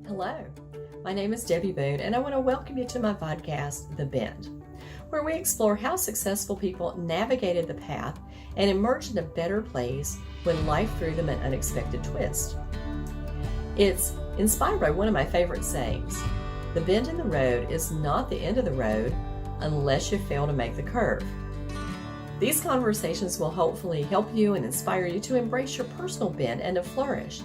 Hello, my name is Debbie Boone, and I want to welcome you to my podcast, The Bend, where we explore how successful people navigated the path and emerged in a better place when life threw them an unexpected twist. It's inspired by one of my favorite sayings: the bend in the road is not the end of the road unless you fail to make the curve. These conversations will hopefully help you and inspire you to embrace your personal bend and to flourish.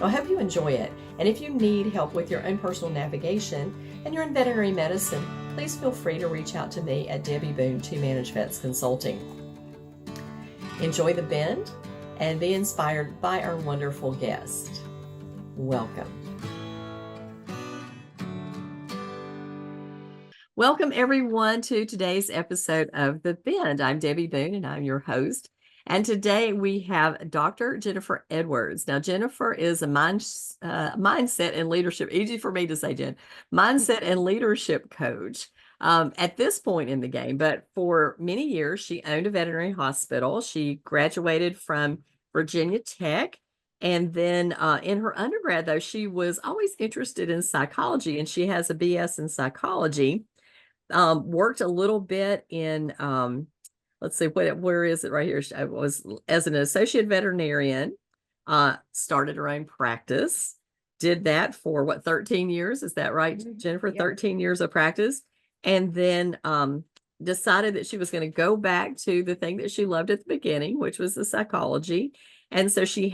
I hope you enjoy it, and if you need help with your own personal navigation and you're in veterinary medicine, please feel free to reach out to me at Debbie Boone to Manage Vets Consulting. Enjoy the bend and be inspired by our wonderful guest. Welcome. Welcome everyone to today's episode of The Bend. I'm Debbie Boone and I'm your host. And today we have Dr. Jennifer Edwards. Now, Jennifer is a mindset and leadership, easy for me to say, Jen, mindset and leadership coach at this point in the game. But for many years, she owned a veterinary hospital. She graduated from Virginia Tech. And then in her undergrad, though, she was always interested in psychology, and she has a BS in psychology. Worked a little bit in let's see, where is it right here? I was as an associate veterinarian, started her own practice, did that for 13 years? Is that right, Jennifer? Yeah. 13 years of practice. And then decided that she was going to go back to the thing that she loved at the beginning, which was the psychology. And so she's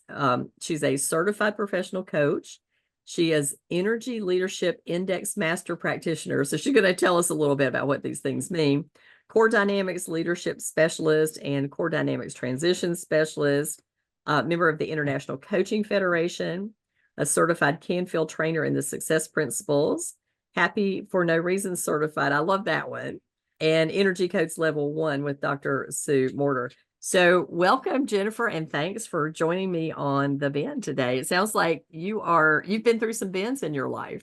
a certified professional coach. She is Energy Leadership Index Master Practitioner. So she's going to tell us a little bit about what these things mean. Core Dynamics Leadership Specialist and Core Dynamics Transition Specialist, member of the International Coaching Federation, a certified Canfield trainer in the Success Principles, Happy for No Reason certified. I love that one. And Energy Coach Level 1 with Dr. Sue Mortar. So welcome, Jennifer, and thanks for joining me on The Bend today. It sounds like you've been through some bends in your life.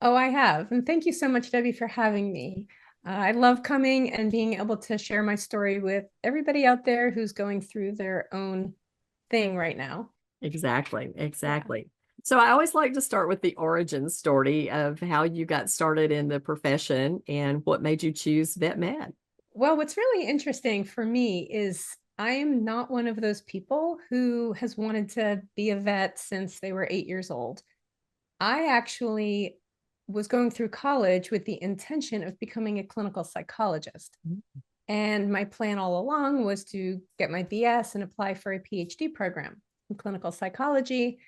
Oh, I have. And thank you so much, Debbie, for having me. I love coming and being able to share my story with everybody out there who's going through their own thing right now. Exactly. Yeah. So I always like to start with the origin story of how you got started in the profession and what made you choose vet med. Well, what's really interesting for me is I am not one of those people who has wanted to be a vet since they were 8 years old. I actually was going through college with the intention of becoming a clinical psychologist. Mm-hmm. And my plan all along was to get my BS and apply for a PhD program in clinical psychology.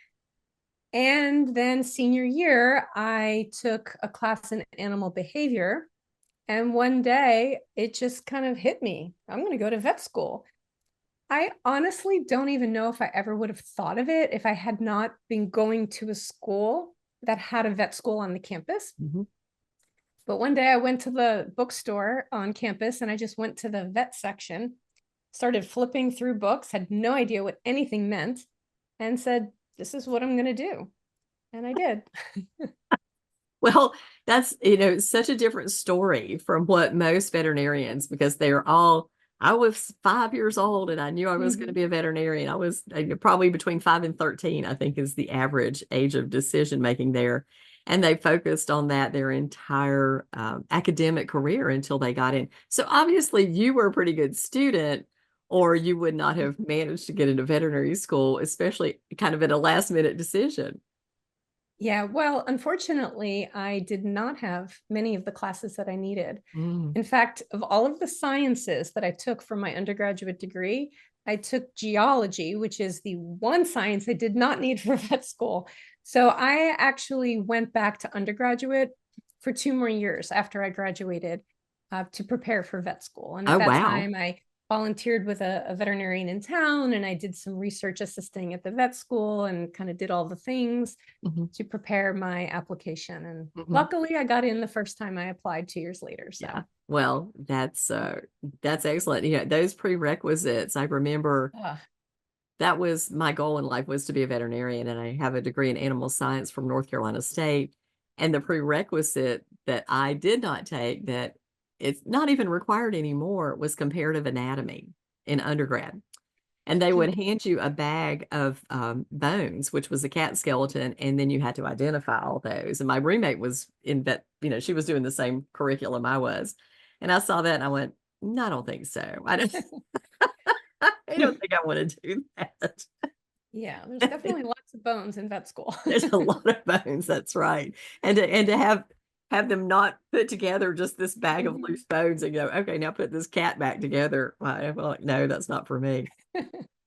And then senior year, I took a class in animal behavior. And one day it just kind of hit me. I'm going to go to vet school. I honestly don't even know if I ever would have thought of it if I had not been going to a school that had a vet school on the campus. Mm-hmm. But one day I went to the bookstore on campus and I just went to the vet section, started flipping through books, had no idea what anything meant, and said, this is what I'm going to do. And I did. Well, that's, such a different story from what most veterinarians, because I was 5 years old and I knew I was going to be a veterinarian. I was probably between 5 and 13, I think is the average age of decision making there. And they focused on that their entire academic career until they got in. So obviously you were a pretty good student, or you would not have managed to get into veterinary school, especially kind of at a last minute decision. Yeah, well, unfortunately, I did not have many of the classes that I needed. In fact, of all of the sciences that I took for my undergraduate degree, I took geology, which is the one science I did not need for vet school. So I actually went back to undergraduate for 2 more years after I graduated to prepare for vet school. And at that time, I volunteered with a veterinarian in town, and I did some research assisting at the vet school and kind of did all the things to prepare my application. And luckily I got in the first time I applied 2 years later. So yeah. Well, that's excellent. Those prerequisites, I remember that was my goal in life, was to be a veterinarian. And I have a degree in animal science from North Carolina State. And the prerequisite that I did not take, that it's not even required anymore, was comparative anatomy in undergrad. And they would hand you a bag of bones, which was a cat skeleton, and then you had to identify all those. And my roommate was in that, she was doing the same curriculum I was. And I saw that and I went, no, I don't think so. I don't think I want to do that. Yeah, there's definitely lots of bones in vet school. There's a lot of bones, that's right. And to have them not put together just this bag of Mhm. loose bones and go, okay, now put this cat back together. I'm like, no, that's not for me.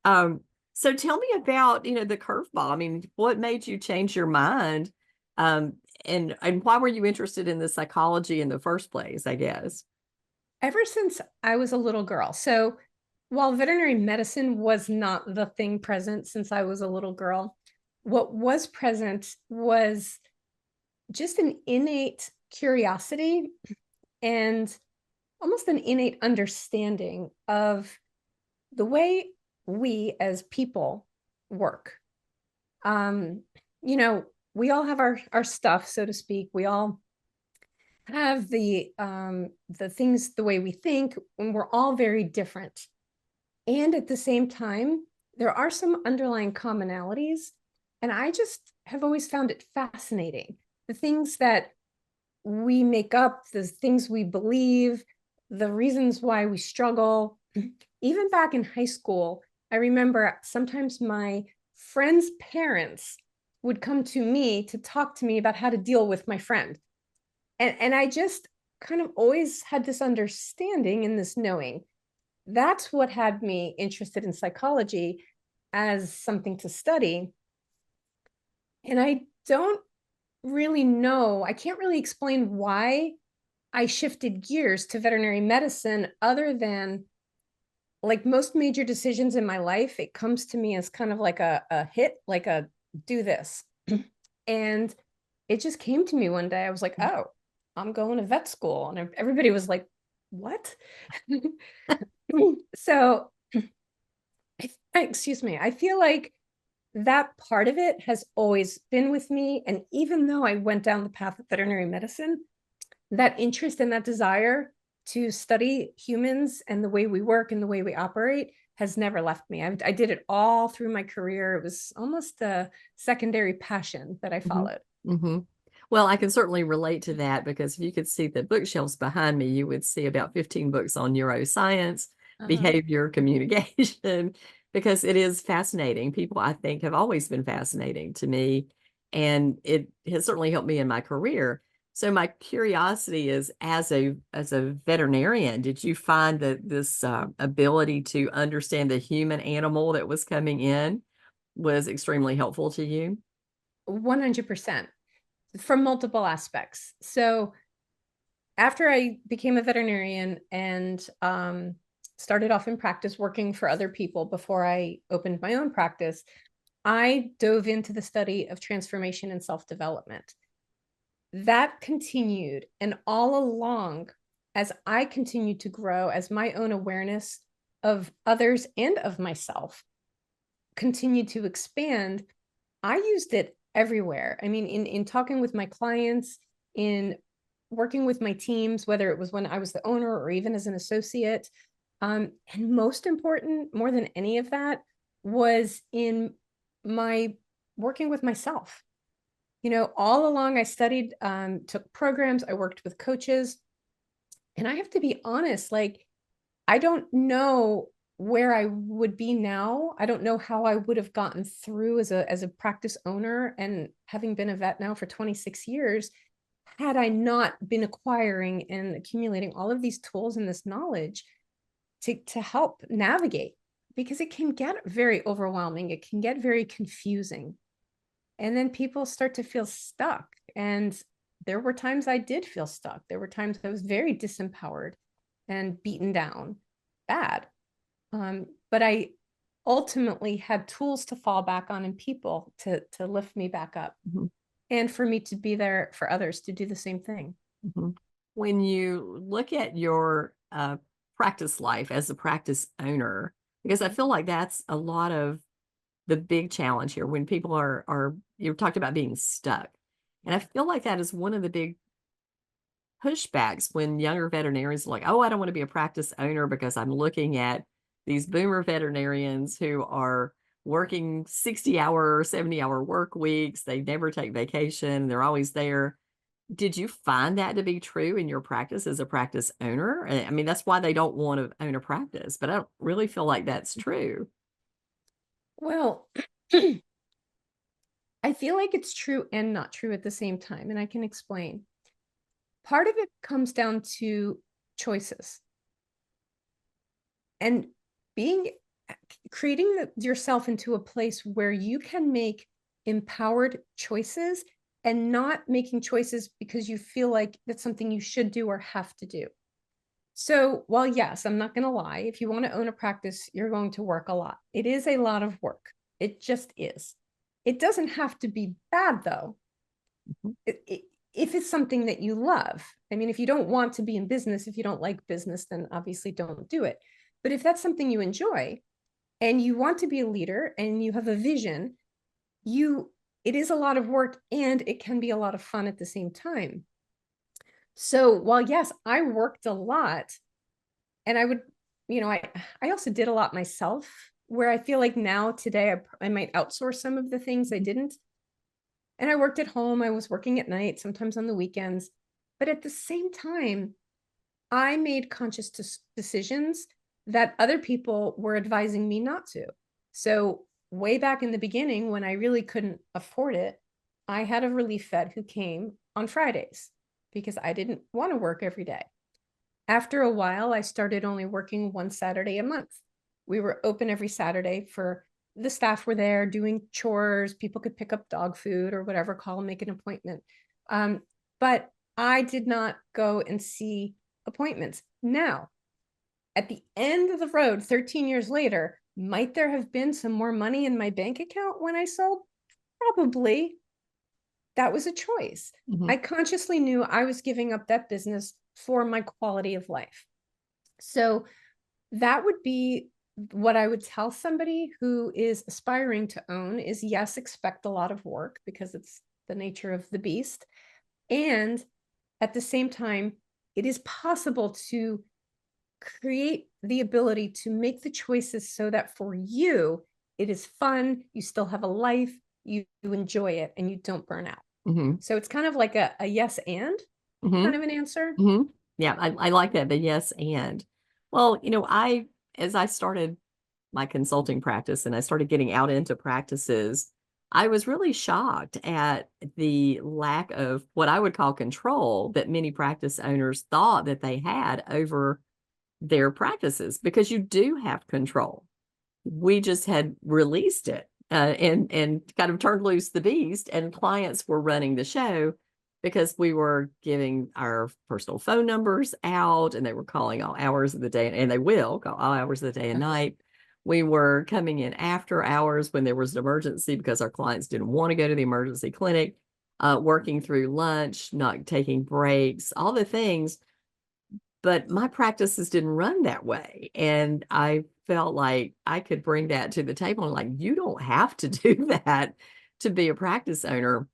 Um, so tell me about, the curveball. I mean, what made you change your mind? Um, and why were you interested in the psychology in the first place, I guess? Ever since I was a little girl. So while veterinary medicine was not the thing present since I was a little girl, what was present was just an innate curiosity and almost an innate understanding of the way we as people work. Um, you know, we all have our stuff, so to speak. We all have the things the way we think, and we're all very different. And at the same time, there are some underlying commonalities. And I just have always found it fascinating. The things that we make up, the things we believe, the reasons why we struggle. Even back in high school, I remember sometimes my friends' parents would come to me to talk to me about how to deal with my friend. And I just kind of always had this understanding and this knowing. That's what had me interested in psychology as something to study. And I don't really know, I can't really explain why I shifted gears to veterinary medicine other than like most major decisions in my life, it comes to me as kind of like a hit, like a do this. And it just came to me one day. I was like, oh, I'm going to vet school. And everybody was like, what? So, excuse me, I feel like that part of it has always been with me. And even though I went down the path of veterinary medicine, that interest and that desire to study humans and the way we work and the way we operate has never left me. I did it all through my career. It was almost a secondary passion that I hmm followed. hmm Well, I can certainly relate to that because if you could see the bookshelves behind me, you would see about 15 books on neuroscience, Uh-huh. behavior, communication, because it is fascinating. People, I think, have always been fascinating to me, and it has certainly helped me in my career. So my curiosity is, as a veterinarian, did you find that this ability to understand the human animal that was coming in was extremely helpful to you? 100% from multiple aspects. So after I became a veterinarian and started off in practice working for other people before I opened my own practice, I dove into the study of transformation and self-development. That continued, and all along, as I continued to grow, as my own awareness of others and of myself continued to expand, I used it everywhere. I mean, in talking with my clients, in working with my teams, whether it was when I was the owner or even as an associate. And most important, more than any of that, was in my working with myself. All along I studied, took programs, I worked with coaches. And I have to be honest, like, I don't know where I would be now. I don't know how I would have gotten through as a practice owner and having been a vet now for 26 years had I not been acquiring and accumulating all of these tools and this knowledge to help navigate, because it can get very overwhelming. It can get very confusing. And then people start to feel stuck. And there were times I did feel stuck. There were times I was very disempowered and beaten down bad. But I ultimately had tools to fall back on and people to lift me back up Mhm. and for me to be there for others to do the same thing. Mhm. When you look at your practice life as a practice owner, because I feel like that's a lot of the big challenge here when people are you talked about being stuck. And I feel like that is one of the big pushbacks when younger veterinarians are like, oh, I don't want to be a practice owner because I'm looking at these boomer veterinarians who are working 60-hour, 70-hour work weeks. They never take vacation. They're always there. Did you find that to be true in your practice as a practice owner? I mean, that's why they don't want to own a practice, but I don't really feel like that's true. Well, I feel like it's true and not true at the same time, and I can explain. Part of it comes down to choices and being creating yourself into a place where you can make empowered choices and not making choices because you feel like that's something you should do or have to do. So, while yes, I'm not going to lie, if you want to own a practice, you're going to work a lot. It is a lot of work. It just is. It doesn't have to be bad, though. Mhm. If it's something that you love. I mean, if you don't want to be in business, if you don't like business, then obviously don't do it. But if that's something you enjoy and you want to be a leader and you have a vision, you it is a lot of work and it can be a lot of fun at the same time. So while yes, I worked a lot and I would, I also did a lot myself where I feel like now today I might outsource some of the things I didn't. And I worked at home, I was working at night, sometimes on the weekends. But at the same time, I made conscious decisions that other people were advising me not to. So, way back in the beginning, when I really couldn't afford it, I had a relief vet who came on Fridays because I didn't want to work every day. After a while, I started only working one Saturday a month. We were open every Saturday for the staff were there doing chores. People could pick up dog food or whatever, call and make an appointment. But I did not go and see appointments. Now, at the end of the road, 13 years later, might there have been some more money in my bank account when I sold? Probably. That was a choice. Mhm. I consciously knew I was giving up that business for my quality of life. So that would be what I would tell somebody who is aspiring to own is yes, expect a lot of work because it's the nature of the beast. And at the same time, it is possible to create the ability to make the choices so that for you, it is fun, you still have a life, you enjoy it, and you don't burn out. Mhm. So it's kind of like a yes and kind Mhm. of an answer. Mhm. Yeah, I like that, the yes and. Well, as I started my consulting practice and I started getting out into practices, I was really shocked at the lack of what I would call control that many practice owners thought that they had over their practices, because you do have control. We just had released it, and kind of turned loose the beast, and clients were running the show because we were giving our personal phone numbers out, and they were calling all hours of the day, and they will call all hours of the day and night. We were coming in after hours when there was an emergency because our clients didn't want to go to the emergency clinic, working through lunch, not taking breaks, all the things. But my practices didn't run that way, and I felt like I could bring that to the table, and like, you don't have to do that to be a practice owner.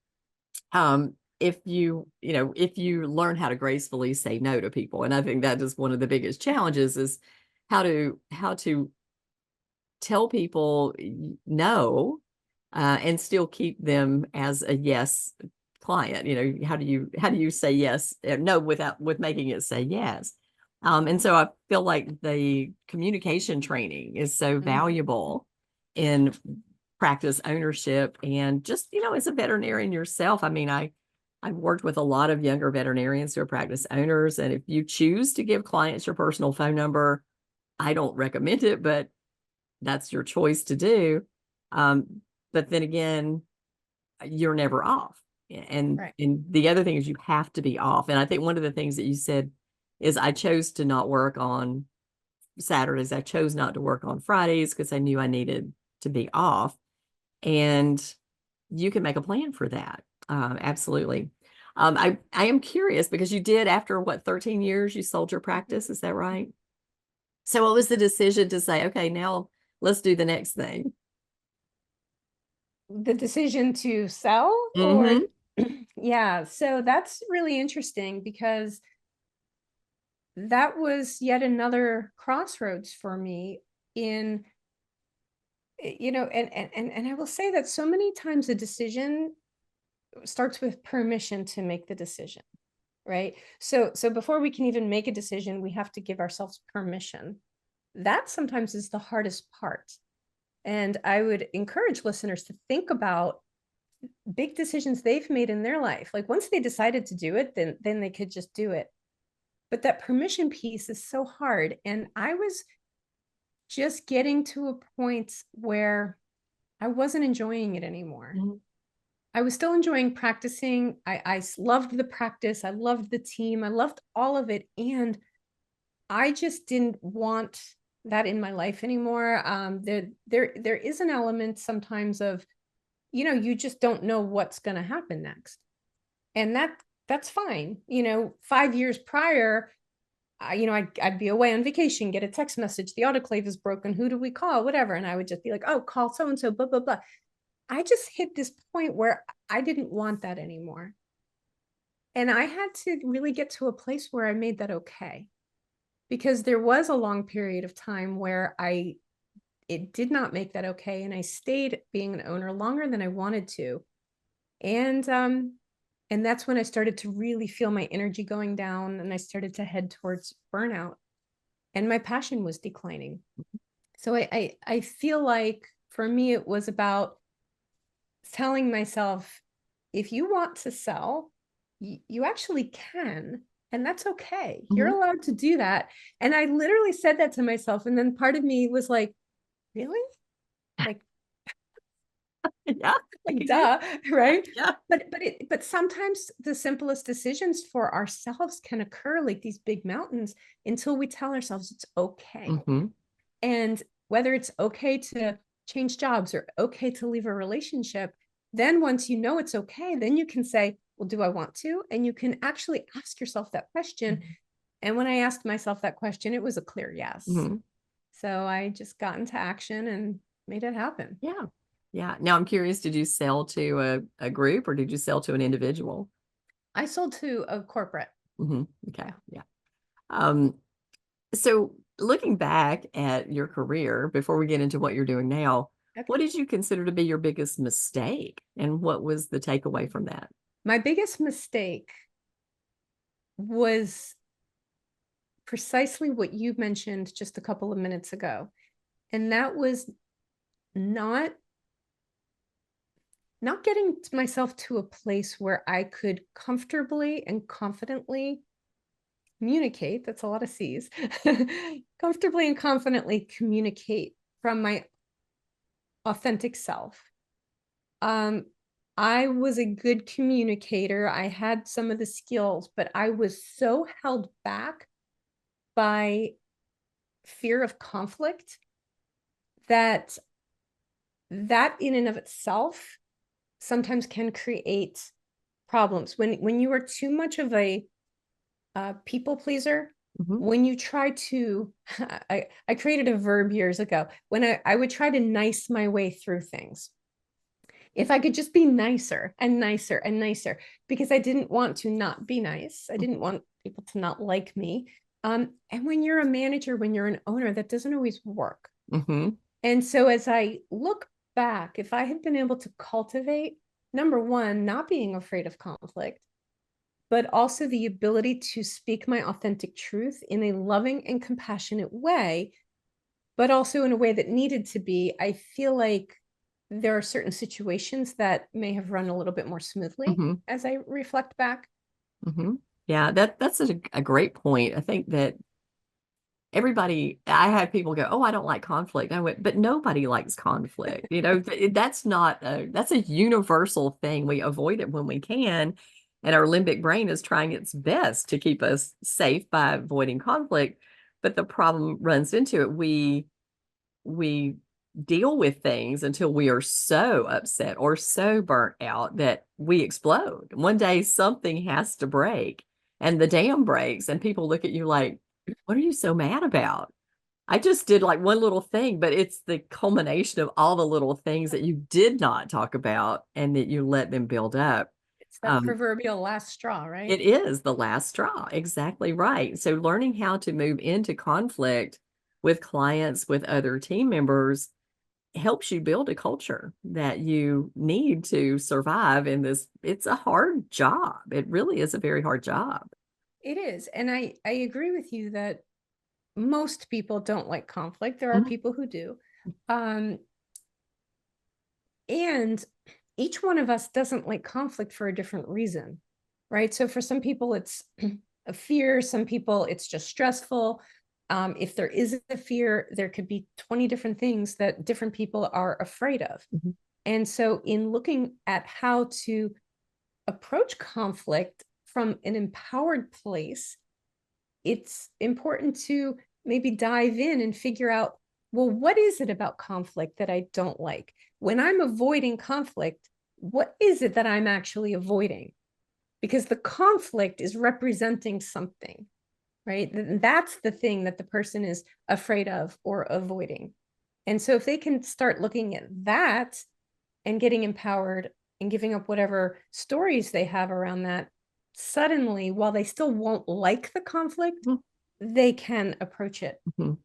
If if you learn how to gracefully say no to people, and I think that is one of the biggest challenges, is how to tell people no, and still keep them as a yes client. How do you say yes, no, without with making it say yes. And so I feel like the communication training is so Mhm. valuable in practice ownership, and just as a veterinarian yourself. I mean, I've worked with a lot of younger veterinarians who are practice owners, and if you choose to give clients your personal phone number, I don't recommend it, but that's your choice to do. But then again, you're never off. And Right. and the other thing is, you have to be off. And I think one of the things that you said is, I chose to not work on Saturdays. I chose not to work on Fridays because I knew I needed to be off. And you can make a plan for that. Absolutely. I am curious, because you did, after what, 13 years, you sold your Mhm. practice. Is that right? So what was the decision to say, okay, now let's do the next thing? The decision to sell or Mm-hmm. yeah, so that's really interesting because that was yet another crossroads for me. in, and I will say that so many times a decision starts with permission to make the decision, right? So before we can even make a decision, we have to give ourselves permission. That sometimes is the hardest part. And I would encourage listeners to think about big decisions they've made in their life. Like once they decided to do it, then they could just do it. But that permission piece is so hard. And I was just getting to a point where I wasn't enjoying it anymore. Mhm. I was still enjoying practicing. I loved the practice. I loved the team. I loved all of it. And I just didn't want that in my life anymore. There is an element sometimes of, you just don't know what's going to happen next. And that's fine. 5 years prior, I'd be away on vacation, get a text message, the autoclave is broken. Who do we call? Whatever. And I would just be like, oh, call so-and-so, blah, blah, blah. I just hit this point where I didn't want that anymore. And I had to really get to a place where I made that okay. Because there was a long period of time where it did not make that okay. And I stayed being an owner longer than I wanted to. And that's when I started to really feel my energy going down and I started to head towards burnout and my passion was declining. So I feel like for me, it was about telling myself, if you want to sell, you actually can, and that's okay. You're Mhm. allowed to do that. And I literally said that to myself. And then part of me was like, really? Like, Yeah, I like can get duh, right? yeah. But sometimes the simplest decisions for ourselves can occur like these big mountains until we tell ourselves it's okay. Mhm. And whether it's okay to change jobs or okay to leave a relationship, then once you know it's okay, then you can say, well, do I want to? And you can actually ask yourself that question. Mhm. And when I asked myself that question, it was a clear yes. Mhm. So I just got into action and made it happen. Yeah. Yeah. Now I'm curious, did you sell to a group or did you sell to an individual? I sold to a corporate. Okay. Yeah. Yeah. Um, so looking back at your career before we get into what you're doing now, what Okay. did you consider to be your biggest mistake and what was the takeaway from that? My biggest mistake was precisely what you mentioned just a couple of minutes ago. And that was not not getting myself to a place where I could comfortably and confidently communicate. That's a lot of C's. Comfortably and confidently communicate from my authentic self. Um, I was a good communicator. I had some of the skills, but I was so held back by fear of conflict that that in and of itself sometimes can create problems when you are too much of a people pleaser. Mhm. When you try to I created a verb years ago when I would try to nice my way through things. If I could just be nicer and nicer and nicer, because I didn't want to not be nice. I didn't want people to not like me. And when you're a manager, when you're an owner, that doesn't always work. Mhm. And so as I look back, if I had been able to cultivate, number one, not being afraid of conflict, but also the ability to speak my authentic truth in a loving and compassionate way, but also in a way that needed to be, I feel like there are certain situations that may have run a little bit more smoothly Mhm. as I reflect back. Mhm. Yeah, that's a great point. I think that I had people go, "Oh, I don't like conflict." I went, "But nobody likes conflict." That's not that's a universal thing. We avoid it when we can, and our limbic brain is trying its best to keep us safe by avoiding conflict. But the problem runs into it. We deal with things until we are so upset or so burnt out that we explode. One day something has to break and the dam breaks and people look at you like, what are you so mad about? I just did like one little thing, but it's the culmination of all the little things that you did not talk about and that you let them build up. It's that Um, proverbial last straw, right? it is the last straw. Exactly right. So learning how to move into conflict with clients, with other team members, helps you build a culture that you need to survive in this. It's a hard job. It really is a very hard job. It is. And I agree with you that most people don't like conflict. There are Mhm. people who do. Um, and each one of us doesn't like conflict for a different reason, right? So for some people, it's a fear. Some people, it's just stressful. If there is a fear, there could be 20 different things that different people are afraid of. Mhm. And so in looking at how to approach conflict from an empowered place, it's important to maybe dive in and figure out, well, what is it about conflict that I don't like? When I'm avoiding conflict, what is it that I'm actually avoiding? Because the conflict is representing something, right? That's the thing that the person is afraid of or avoiding. And so if they can start looking at that and getting empowered and giving up whatever stories they have around that, suddenly, while they still won't like the conflict, Mhm. they can approach it Mhm.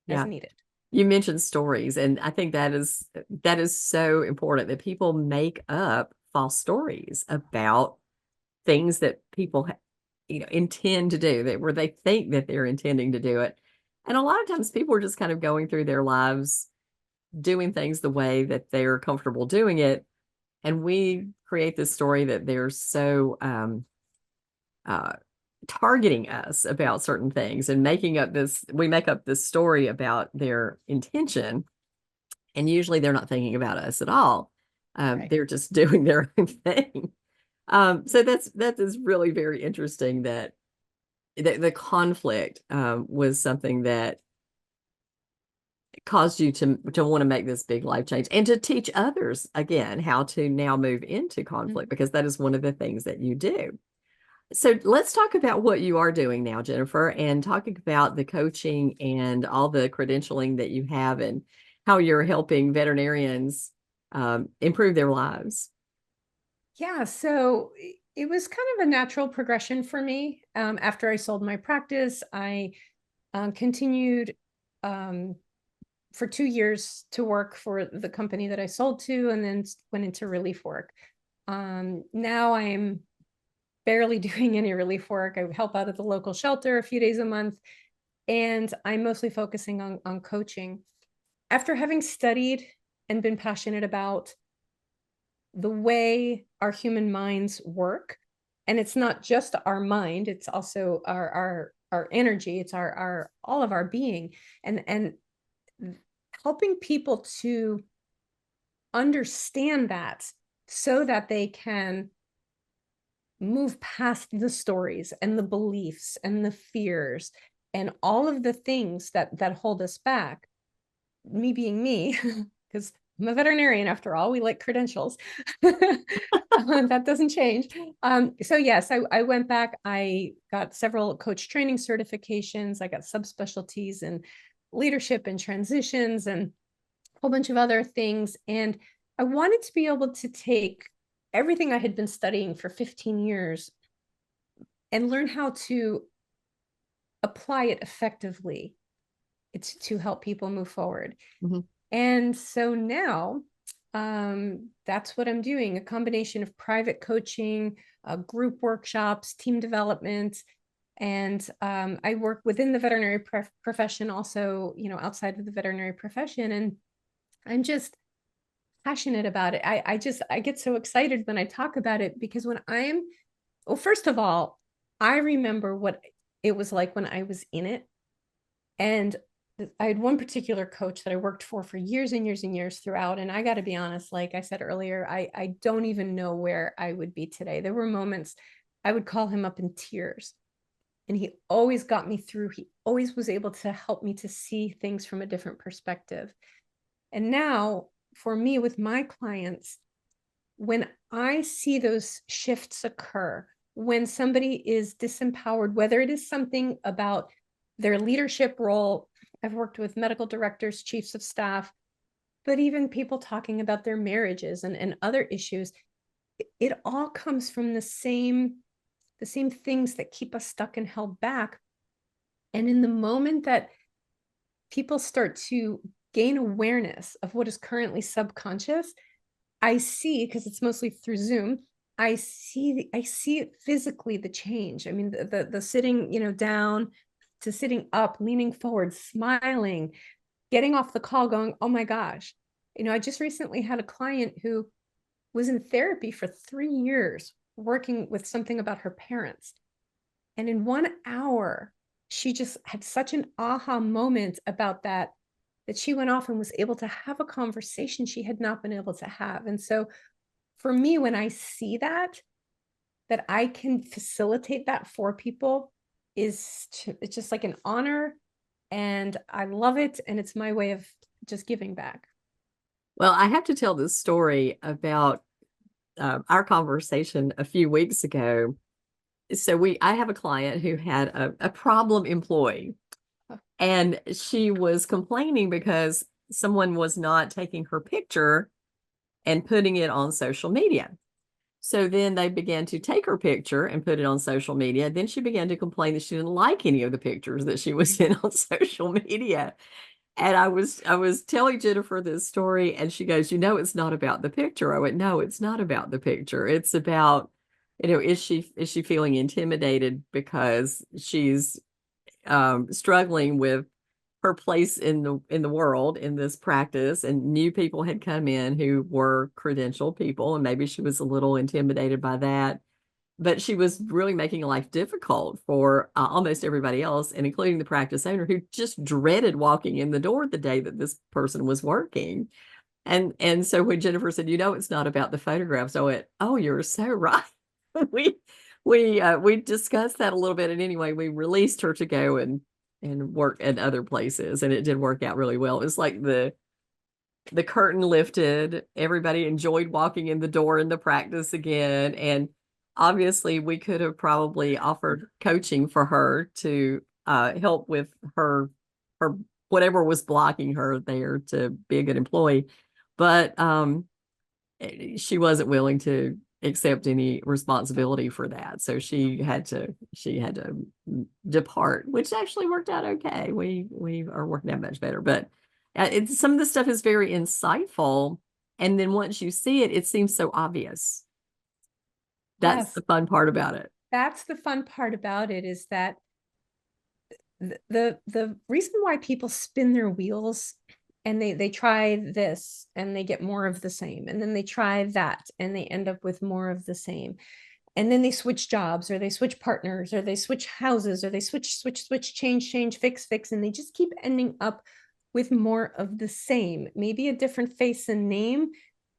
as Yeah. needed. You mentioned stories, and I think that is so important that people make up false stories about things that people intend to do, that where they think that they're intending to do it. And a lot of times people are just kind of going through their lives doing things the way that they're comfortable doing it. And we create this story that they're so uh, targeting us about certain things and we make up this story about their intention. And usually they're not thinking about us at all. Right. They're just doing their own thing. So that is really very interesting that the conflict was something that caused you to want to make this big life change and to teach others again how to now move into conflict, Mhm. because that is one of the things that you do. So let's talk about what you are doing now, Jennifer, and talking about the coaching and all the credentialing that you have and how you're helping veterinarians improve their lives. Yeah, so it was kind of a natural progression for me. After I sold my practice, I continued um, for 2 years to work for the company that I sold to, and then went into relief work. Now I'm barely doing any relief work. I help out at the local shelter a few days a month, and I'm mostly focusing on coaching. After having studied and been passionate about the way our human minds work, and it's not just our mind, it's also our energy, it's our all of our being, and helping people to understand that so that they can move past the stories and the beliefs and the fears and all of the things that hold us back. Me being me, because I'm a veterinarian after all, we like credentials. That doesn't change. So yes, I went back. I got several coach training certifications. I got subspecialties in leadership and transitions and a whole bunch of other things. And I wanted to be able to take everything I had been studying for 15 years and learn how to apply it effectively. It's to help people move forward. Mhm. And so now that's what I'm doing, a combination of private coaching, group workshops, team development. And I work within the veterinary profession also, outside of the veterinary profession. And I'm just passionate about it. I get so excited when I talk about it because well, first of all, I remember what it was like when I was in it. And I had one particular coach that I worked for years and years and years throughout. And I got to be honest, like I said earlier, I don't even know where I would be today. There were moments I would call him up in tears, and he always got me through. He always was able to help me to see things from a different perspective. And now, for me, with my clients, when I see those shifts occur, when somebody is disempowered, whether it is something about their leadership role, I've worked with medical directors, chiefs of staff, but even people talking about their marriages and other issues, it all comes from the same things that keep us stuck and held back. And in the moment that people start to gain awareness of what is currently subconscious, I see, because it's mostly through Zoom, I see it physically, the change. I mean, the sitting, down to sitting up, leaning forward, smiling, getting off the call, going, oh my gosh. I just recently had a client who was in therapy for 3 years working with something about her parents. And in 1 hour, she just had such an aha moment about that she went off and was able to have a conversation she had not been able to have. And so for me, when I see that I can facilitate that for people it's just like an honor, and I love it. And it's my way of just giving back. Well, I have to tell this story about our conversation a few weeks ago. So I have a client who had a problem employee, and she was complaining because someone was not taking her picture and putting it on social media. So then they began to take her picture and put it on social media. Then she began to complain that she didn't like any of the pictures that she was in on social media. And I was telling Jennifer this story, and she goes, it's not about the picture. I went, no, it's not about the picture. It's about, is she feeling intimidated because she's struggling with her place in the world in this practice, and new people had come in who were credentialed people, and maybe she was a little intimidated by that, but she was really making life difficult for almost everybody else, and including the practice owner, who just dreaded walking in the door the day that this person was working. And so when Jennifer said, it's not about the photographs, I went, oh, you're so right. we we discussed that a little bit, and anyway, we released her to go and work at other places, and it did work out really well. It was like the curtain lifted, everybody enjoyed walking in the door in the practice again, and obviously we could have probably offered coaching for her to help with her whatever was blocking her there to be a good employee, but she wasn't willing to accept any responsibility for that. So she had to depart, which actually worked out okay. We are working out much better, but some of the stuff is very insightful. And then once you see it, it seems so obvious. That's Yes, the fun part about it. that's the fun part about it, is that the reason why people spin their wheels and they try this and they get more of the same, and then they try that and they end up with more of the same, and then they switch jobs, or they switch partners, or they switch houses, or they switch, change, fix, and they just keep ending up with more of the same, maybe a different face and name,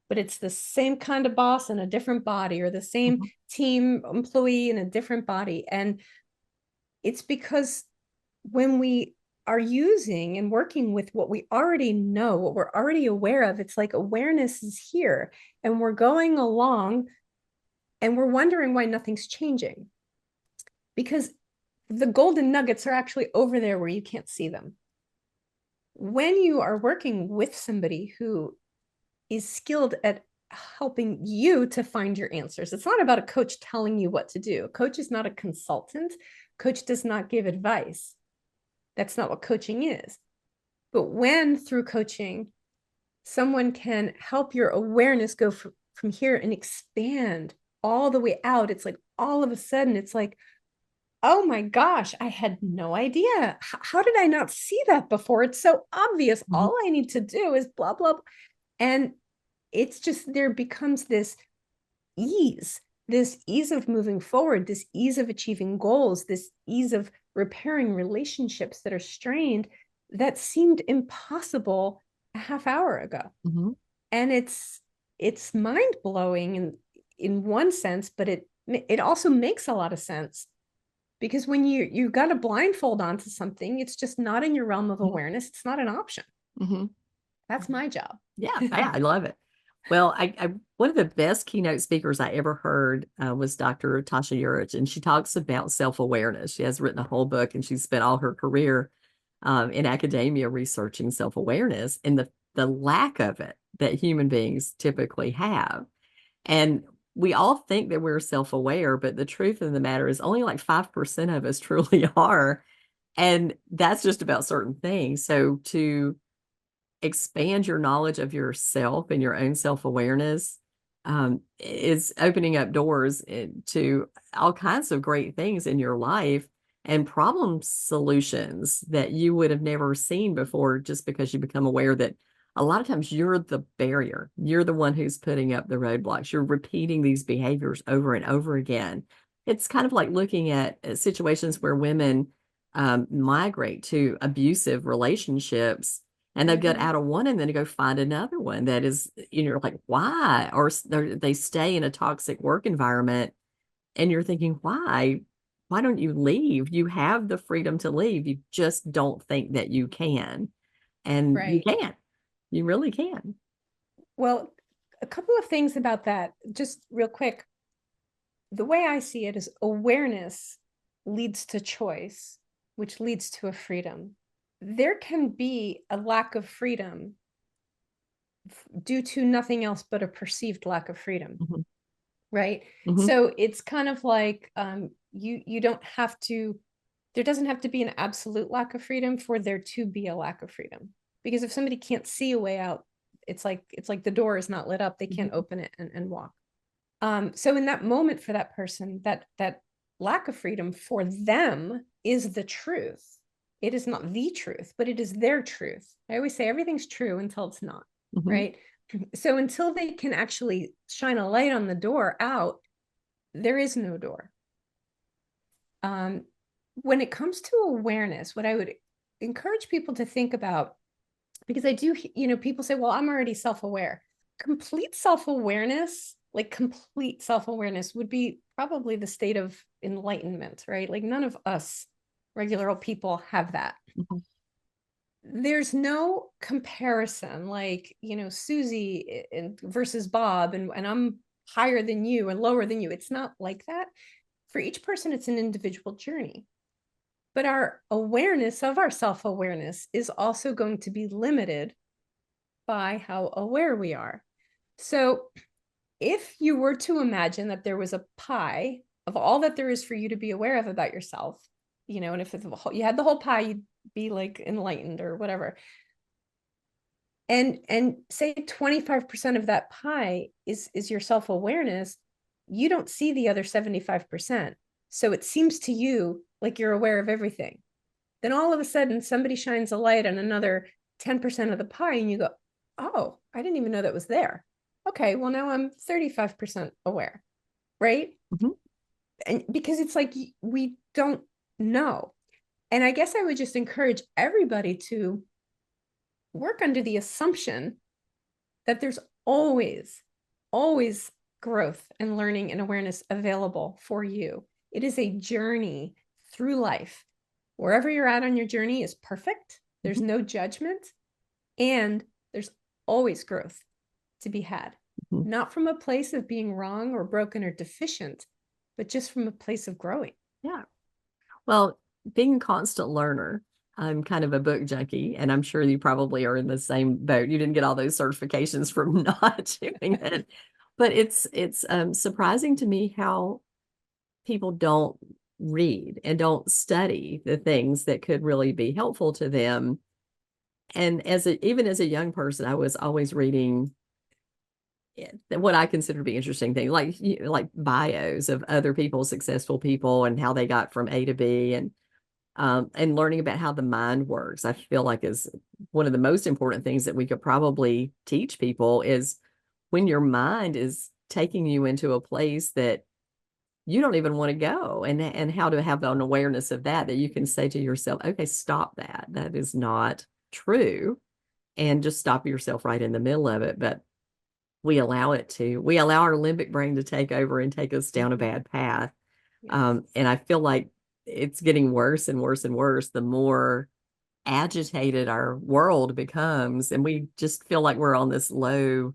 but it's the same kind of boss in a different body, or the same Mhm. team employee in a different body. And it's because when we are using and working with what we already know, what we're already aware of, it's like awareness is here, and we're going along and we're wondering why nothing's changing, because the golden nuggets are actually over there where you can't see them. When you are working with somebody who is skilled at helping you to find your answers, it's not about a coach telling you what to do. A coach is not a consultant. Coach does not give advice. That's not what coaching is. But when through coaching, someone can help your awareness go from here and expand all the way out, it's like all of a sudden, it's like, oh my gosh, I had no idea. How did I not see that before? It's so obvious. Mhm. All I need to do is blah, blah, blah. And it's just, there becomes ease, this ease of moving forward, this ease of achieving goals, this ease of repairing relationships that are strained, that seemed impossible a half hour ago. Mhm. And it's mind-blowing in one sense, but it also makes a lot of sense, because when you got a blindfold onto something, it's just not in your realm of Mhm. awareness. It's not an option. Mhm. That's my job. Yeah, I love it. Well, one of the best keynote speakers I ever heard was Dr. Tasha Urich, and she talks about self-awareness. She has written a whole book, and she's spent all her career in academia researching self-awareness and the lack of it that human beings typically have. And we all think that we're self-aware, but the truth of the matter is only like 5% of us truly are. And that's just about certain things. So to expand your knowledge of yourself and your own self-awareness is opening up doors to all kinds of great things in your life and problem solutions that you would have never seen before, just because you become aware that a lot of times you're the barrier. You're the one who's putting up the roadblocks. You're repeating these behaviors over and over again. It's kind of like looking at situations where women migrate to abusive relationships, and they'll get Mhm. out of one and then go find another one that is, like, why? Or they stay in a toxic work environment, and you're thinking, why? Why don't you leave? You have the freedom to leave. You just don't think that you can. And you Right. can. You really can. Well, a couple of things about that, just real quick. The way I see it is awareness leads to choice, which leads to a freedom. There can be a lack of freedom due to nothing else but a perceived lack of freedom, Mhm. right? Mhm. So it's kind of like you don't have to, there doesn't have to be an absolute lack of freedom for there to be a lack of freedom. Because if somebody can't see a way out, it's like the door is not lit up, they can't Mhm. open it and walk. So in that moment for that person, that lack of freedom for them is the truth. It is not the truth, but it is their truth. I always say everything's true until it's not, Mhm. right? So until they can actually shine a light on the door out, there is no door. Um, when it comes to awareness, what I would encourage people to think about, because I do, people say, well, I'm already self aware. Complete self awareness, like complete self awareness, would be probably the state of enlightenment, right? Like none of us regular old people have that. Mhm. There's no comparison, like, Susie versus Bob, and I'm higher than you and lower than you. It's not like that. For each person, it's an individual journey. But our awareness of our self awareness is also going to be limited by how aware we are. So, if you were to imagine that there was a pie of all that there is for you to be aware of about yourself, and if you had the whole pie, you'd be like enlightened or whatever. And say 25% of that pie is your self-awareness, you don't see the other 75%. So it seems to you like you're aware of everything. Then all of a sudden somebody shines a light on another 10% of the pie and you go, oh, I didn't even know that was there. Okay, well now I'm 35% aware, right? Mhm. And because it's like we don't know. And I guess I would just encourage everybody to work under the assumption that there's always, always growth and learning and awareness available for you. It is a journey through life. Wherever you're at on your journey is perfect. There's Mhm. no judgment, and there's always growth to be had. Mhm. Not from a place of being wrong or broken or deficient, but just from a place of growing. Yeah. Well, being a constant learner, I'm kind of a book junkie, and I'm sure you probably are in the same boat. You didn't get all those certifications from not doing it, but it's surprising to me how people don't read and don't study the things that could really be helpful to them. And even as a young person, I was always reading what I consider to be interesting things, like like bios of other people, successful people, and how they got from A to B, and learning about how the mind works. I feel like is one of the most important things that we could probably teach people is when your mind is taking you into a place that you don't even want to go, and how to have an awareness of that you can say to yourself, okay, stop that. That is not true. And just stop yourself right in the middle of it. But we allow our limbic brain to take over and take us down a Mhm. bad path. Yes. And I feel like it's getting worse and worse and worse the more agitated our world becomes. And we just feel like we're on this low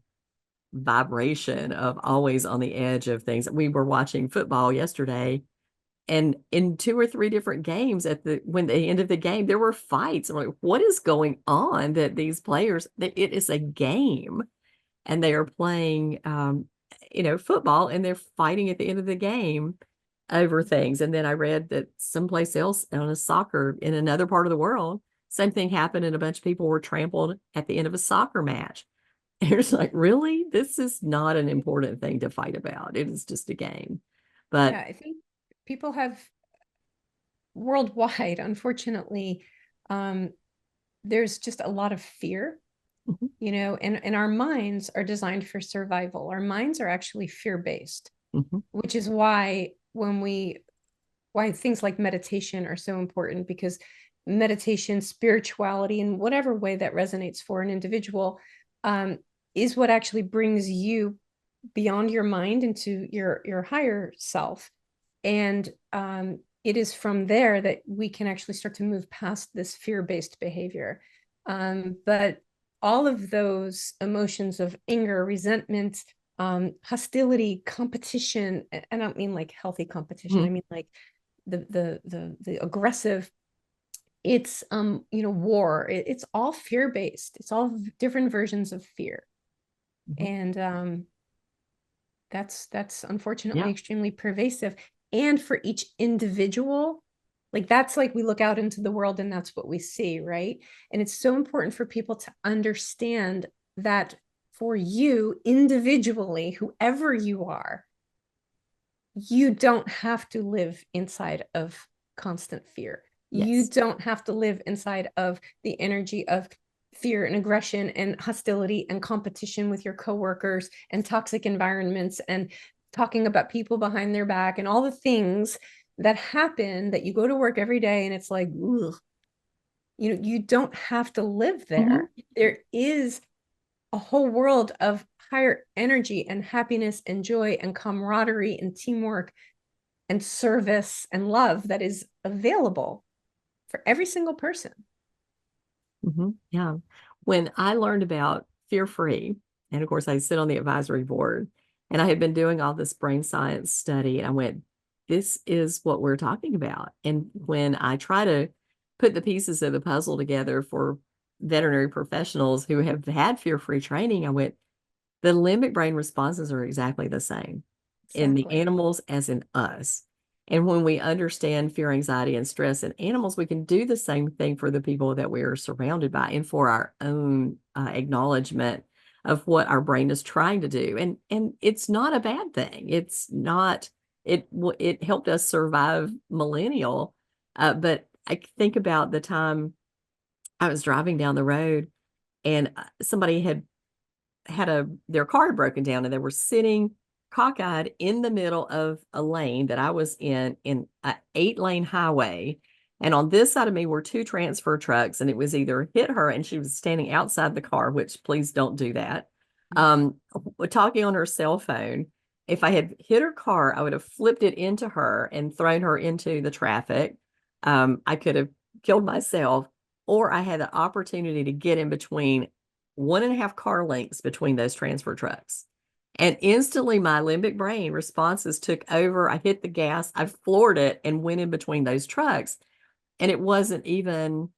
vibration of always on the edge of things. We were watching football yesterday, and in two or three different games, at the end of the game, there were fights. I'm like, what is going on that these players, that it is a game, and they are playing football, and they're fighting at the end of the game. over things. And then I read that someplace else on a soccer in another part of the world, same thing happened and a bunch of people were trampled at the end of a soccer match. And it's like, really? This is not an important thing to fight about. It is just a game. Yeah, But I think people have worldwide, unfortunately, um, there's just a lot of fear, mhm, and our minds are designed for survival. Our minds are actually fear-based, mhm, which is why things like meditation are so important, because meditation, spirituality, in whatever way that resonates for an individual, um, is what actually brings you beyond your mind into your higher self. And it is from there that we can actually start to move past this fear-based behavior. But all of those emotions of anger, resentment, hostility, competition, I don't mean like healthy competition, I mhm, mean like the aggressive, it's war, it's all fear-based, it's all different versions of fear. mhm. And that's unfortunately Yeah. extremely pervasive. And for each individual, like that's like we look out into the world and that's what we see, right? And it's so important for people to understand that for you individually, whoever you are, you don't have to live inside of constant fear. You Yes. don't have to live inside of the energy of fear and aggression and hostility and competition with your coworkers and toxic environments and talking about people behind their back and all the things that happen, that you go to work every day and it's like, ugh, you don't have to live Mhm, there. There is a whole world of higher energy and happiness and joy and camaraderie and teamwork and service and love that is available for every single person. mhm. Yeah. When I learned about fear free, and of course, I sit on the advisory board, and I had been doing all this brain science study, and I went, this is what we're talking about. And when I try to put the pieces of the puzzle together for veterinary professionals who have had fear free training, I went, the limbic brain responses are exactly the same in the Exactly. animals as in us. And when we understand fear, anxiety, and stress in animals, we can do the same thing for the people that we are surrounded by and for our own acknowledgement of what our brain is trying to do. And it's not a bad thing. It's not, it helped us survive millennial. But I think about the time I was driving down the road and somebody had their car broken down and they were sitting cockeyed in the middle of a lane that I was in an 8-lane highway. And on this side of me were two transfer trucks, and it was either hit her and she was standing outside the car, which please don't do that. Um, talking on her cell phone. If I had hit her car, I would have flipped it into her and thrown her into the traffic. I could have killed myself, or I had the opportunity to get in between 1.5 car lengths between those transfer trucks. And instantly my limbic brain responses took over. I hit the gas, I floored it and went in between those trucks. And it wasn't even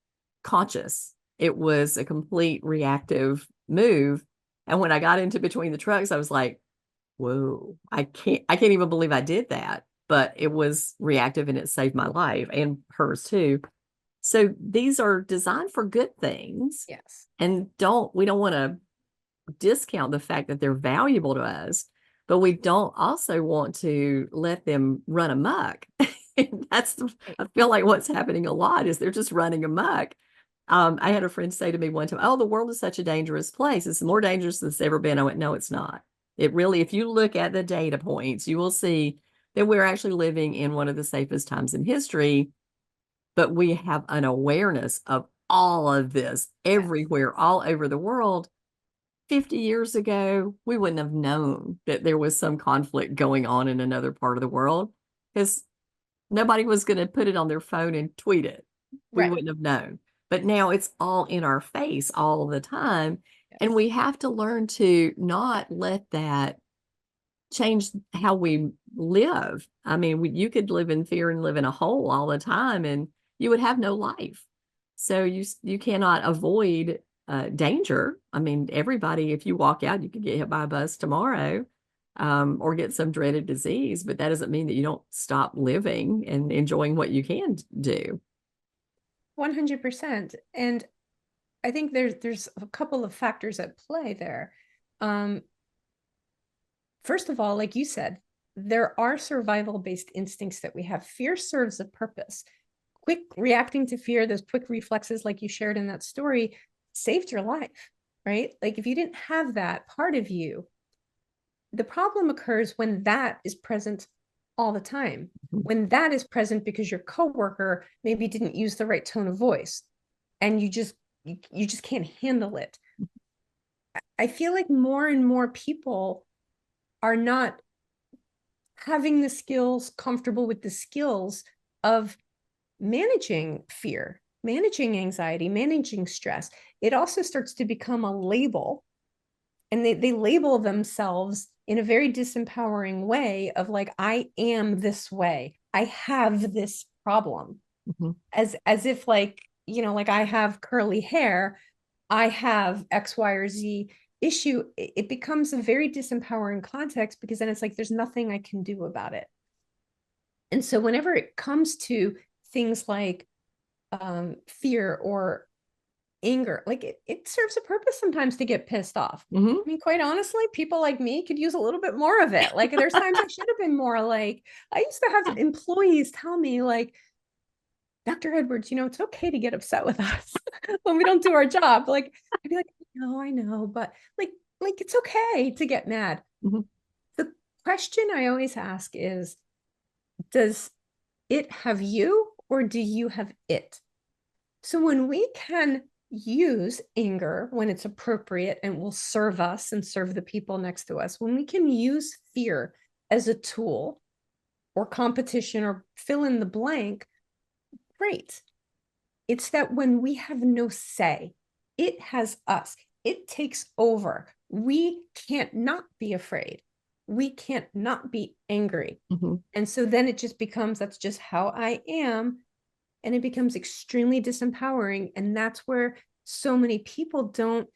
conscious. It was a complete reactive move. And when I got into between the trucks, I was like, whoa, I can't even believe I did that. But it was reactive and it saved my life and hers too. So these are designed for good things, Yes. and we don't want to discount the fact that they're valuable to us, but we don't also want to let them run amok. And Right. I feel like what's happening a lot is they're just running amok. I had a friend say to me one time, "Oh, the world is such a dangerous place. It's more dangerous than it's ever been." I went, "No, it's not. It really, if you look at the data points, you will see that we're actually living in one of the safest times in history, but we have an awareness of all of this Yes. everywhere, all over the world. 50 years ago, we wouldn't have known that there was some conflict going on in another part of the world because nobody was going to put it on their phone and tweet it. We Right. wouldn't have known. But now it's all in our face all the time. And Yes. we have to learn to not let that change how we live. I mean, you could live in fear and live in a hole all the time, and you would have no life. So you cannot avoid danger. I mean, everybody, if you walk out, you could get hit by a bus tomorrow. or get some dreaded disease, but that doesn't mean that you don't stop living and enjoying what you can do. 100%. And I think there's a couple of factors at play there. Um, First of all, like you said, there are survival based instincts that we have. Fear serves a purpose. Quick reacting to fear, those quick reflexes, like you shared in that story, saved your life, right? Like if you didn't have that part of you, the problem occurs when that is present all the time. When that is present because your coworker maybe didn't use the right tone of voice and you just can't handle it. I feel like more and more people are not having the skills, comfortable with the skills of managing fear, managing anxiety, managing stress. It also starts to become a label, and they label themselves in a very disempowering way of like, I am this way. I have this problem. Mm-hmm. As if like, like I have curly hair, I have X, Y, or Z issue. It becomes a very disempowering context because then it's like there's nothing I can do about it. And so whenever it comes to things like fear or anger, like it serves a purpose sometimes to get pissed off. Mm-hmm. I mean, quite honestly, people like me could use a little bit more of it. Like there's times I should have been more like, I used to have employees tell me like, Dr. Edwards, it's okay to get upset with us when we don't do our job. Like, I'd be like, no, I know, but like it's okay to get mad. Mm-hmm. The question I always ask is, does it have you or do you have it? So when we can use anger when it's appropriate and will serve us and serve the people next to us, when we can use fear as a tool or competition or fill in the blank, great. It's that when we have no say, it has us. It takes over. We can't not be afraid. We can't not be angry. Mm-hmm. And so then it just becomes, that's just how I am. And it becomes extremely disempowering. And that's where so many people don't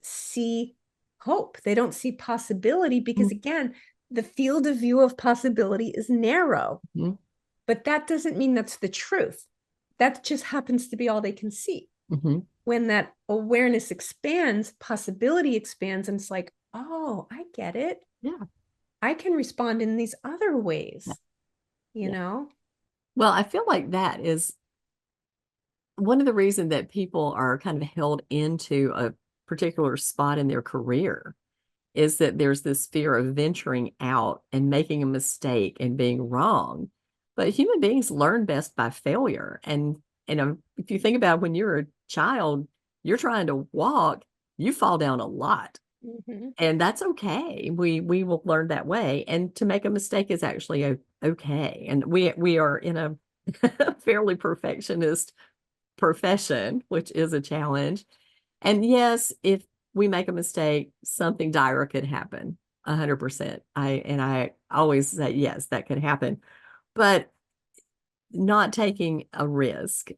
see hope. They don't see possibility because, again, the field of view of possibility is narrow. Mm-hmm. But that doesn't mean that's the truth. That just happens to be all they can see. Mm-hmm. When that awareness expands, possibility expands, and it's like, oh, I get it. Yeah. I can respond in these other ways, Yeah. know? Well, I feel like that is one of the reasons that people are kind of held into a particular spot in their career is that there's this fear of venturing out and making a mistake and being wrong. But human beings learn best by failure. And if you think about when you're a child, you're trying to walk, you fall down a lot. Mm-hmm. And that's okay. We will learn that way. And to make a mistake is actually okay. And we are in a fairly perfectionist profession, which is a challenge. And yes, if we make a mistake, something dire could happen. 100%. I always say yes, that could happen. But not taking a risk